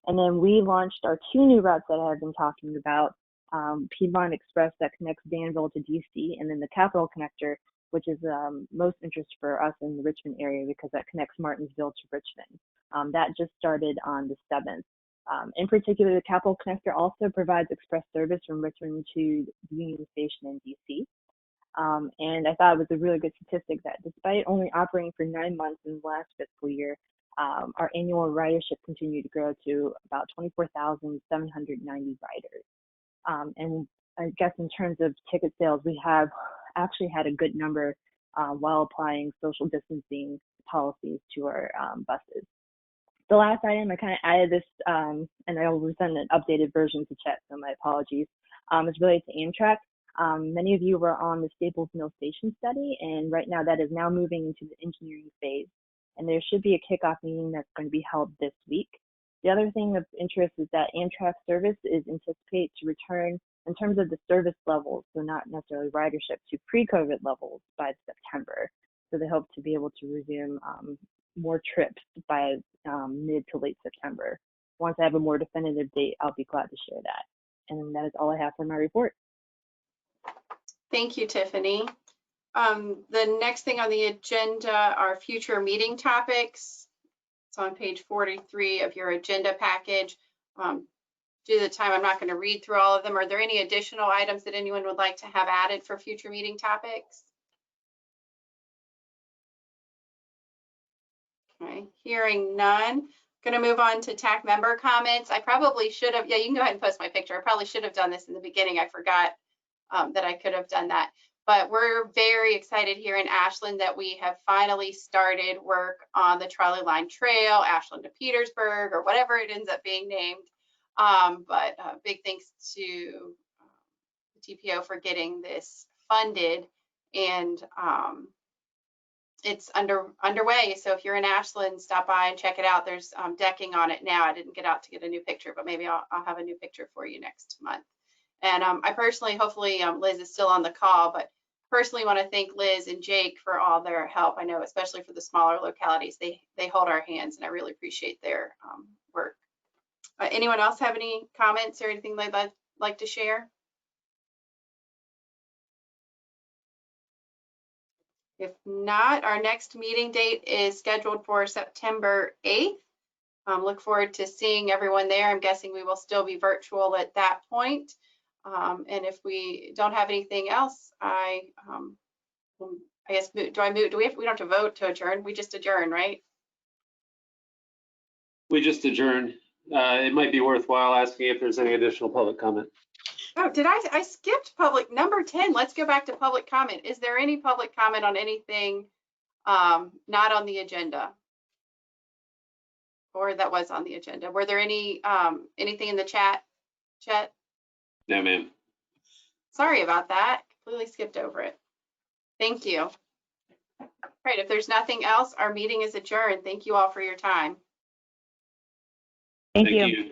And then we launched our 2 new routes that I have been talking about, Piedmont Express that connects Danville to DC, and then the Capital Connector, which is most interest for us in the Richmond area because that connects Martinsville to Richmond. That just started on the 7th. In particular, the Capital Connector also provides express service from Richmond to Union Station in DC. And I thought it was a really good statistic that despite only operating for 9 months in the last fiscal year, our annual ridership continued to grow to about 24,790 riders. And I guess in terms of ticket sales, we have actually had a good number while applying social distancing policies to our buses. The last item, I kind of added this, and I will send an updated version to chat, so my apologies, is related to Amtrak. Many of you were on the Staples Mill Station study, and right now that is now moving into the engineering phase. And there should be a kickoff meeting that's going to be held this week. The other thing of interest is that Amtrak service is anticipated to return in terms of the service levels, so not necessarily ridership, to pre-COVID levels by September. So they hope to be able to resume more trips by mid to late September. Once I have a more definitive date, I'll be glad to share that. And that is all I have for my report. Thank you, Tiffany. The next thing on the agenda are future meeting topics. It's on page 43 of your agenda package. Due to the time, I'm not going to read through all of them. Are there any additional items that anyone would like to have added for future meeting topics? Okay, hearing none. Going to move on to TAC member comments. I probably should have, yeah, you can go ahead and post my picture. I probably should have done this in the beginning. I forgot that I could have done that. But we're very excited here in Ashland that we have finally started work on the trolley line trail, Ashland to Petersburg, or whatever it ends up being named. But big thanks to TPO for getting this funded, and it's underway. So if you're in Ashland, stop by and check it out. There's decking on it now. I didn't get out to get a new picture, but maybe I'll have a new picture for you next month. And I personally, hopefully Liz is still on the call, but personally want to thank Liz and Jake for all their help. I know, especially for the smaller localities, they hold our hands, and I really appreciate their work. Anyone else have any comments or anything they'd like to share? If not, our next meeting date is scheduled for September 8th. Look forward to seeing everyone there. I'm guessing we will still be virtual at that point. And if we don't have anything else, I guess, we don't have to vote to adjourn. We just adjourn, right? We just adjourned. It might be worthwhile asking if there's any additional public comment. Oh, did I skipped public number 10. Let's go back to public comment. Is there any public comment on anything not on the agenda? Or that was on the agenda? Were there any anything in the chat? Chet? No, ma'am. Sorry about that. Completely skipped over it. Thank you. All right, if there's nothing else, our meeting is adjourned. Thank you all for your time. Thank Thank you. you.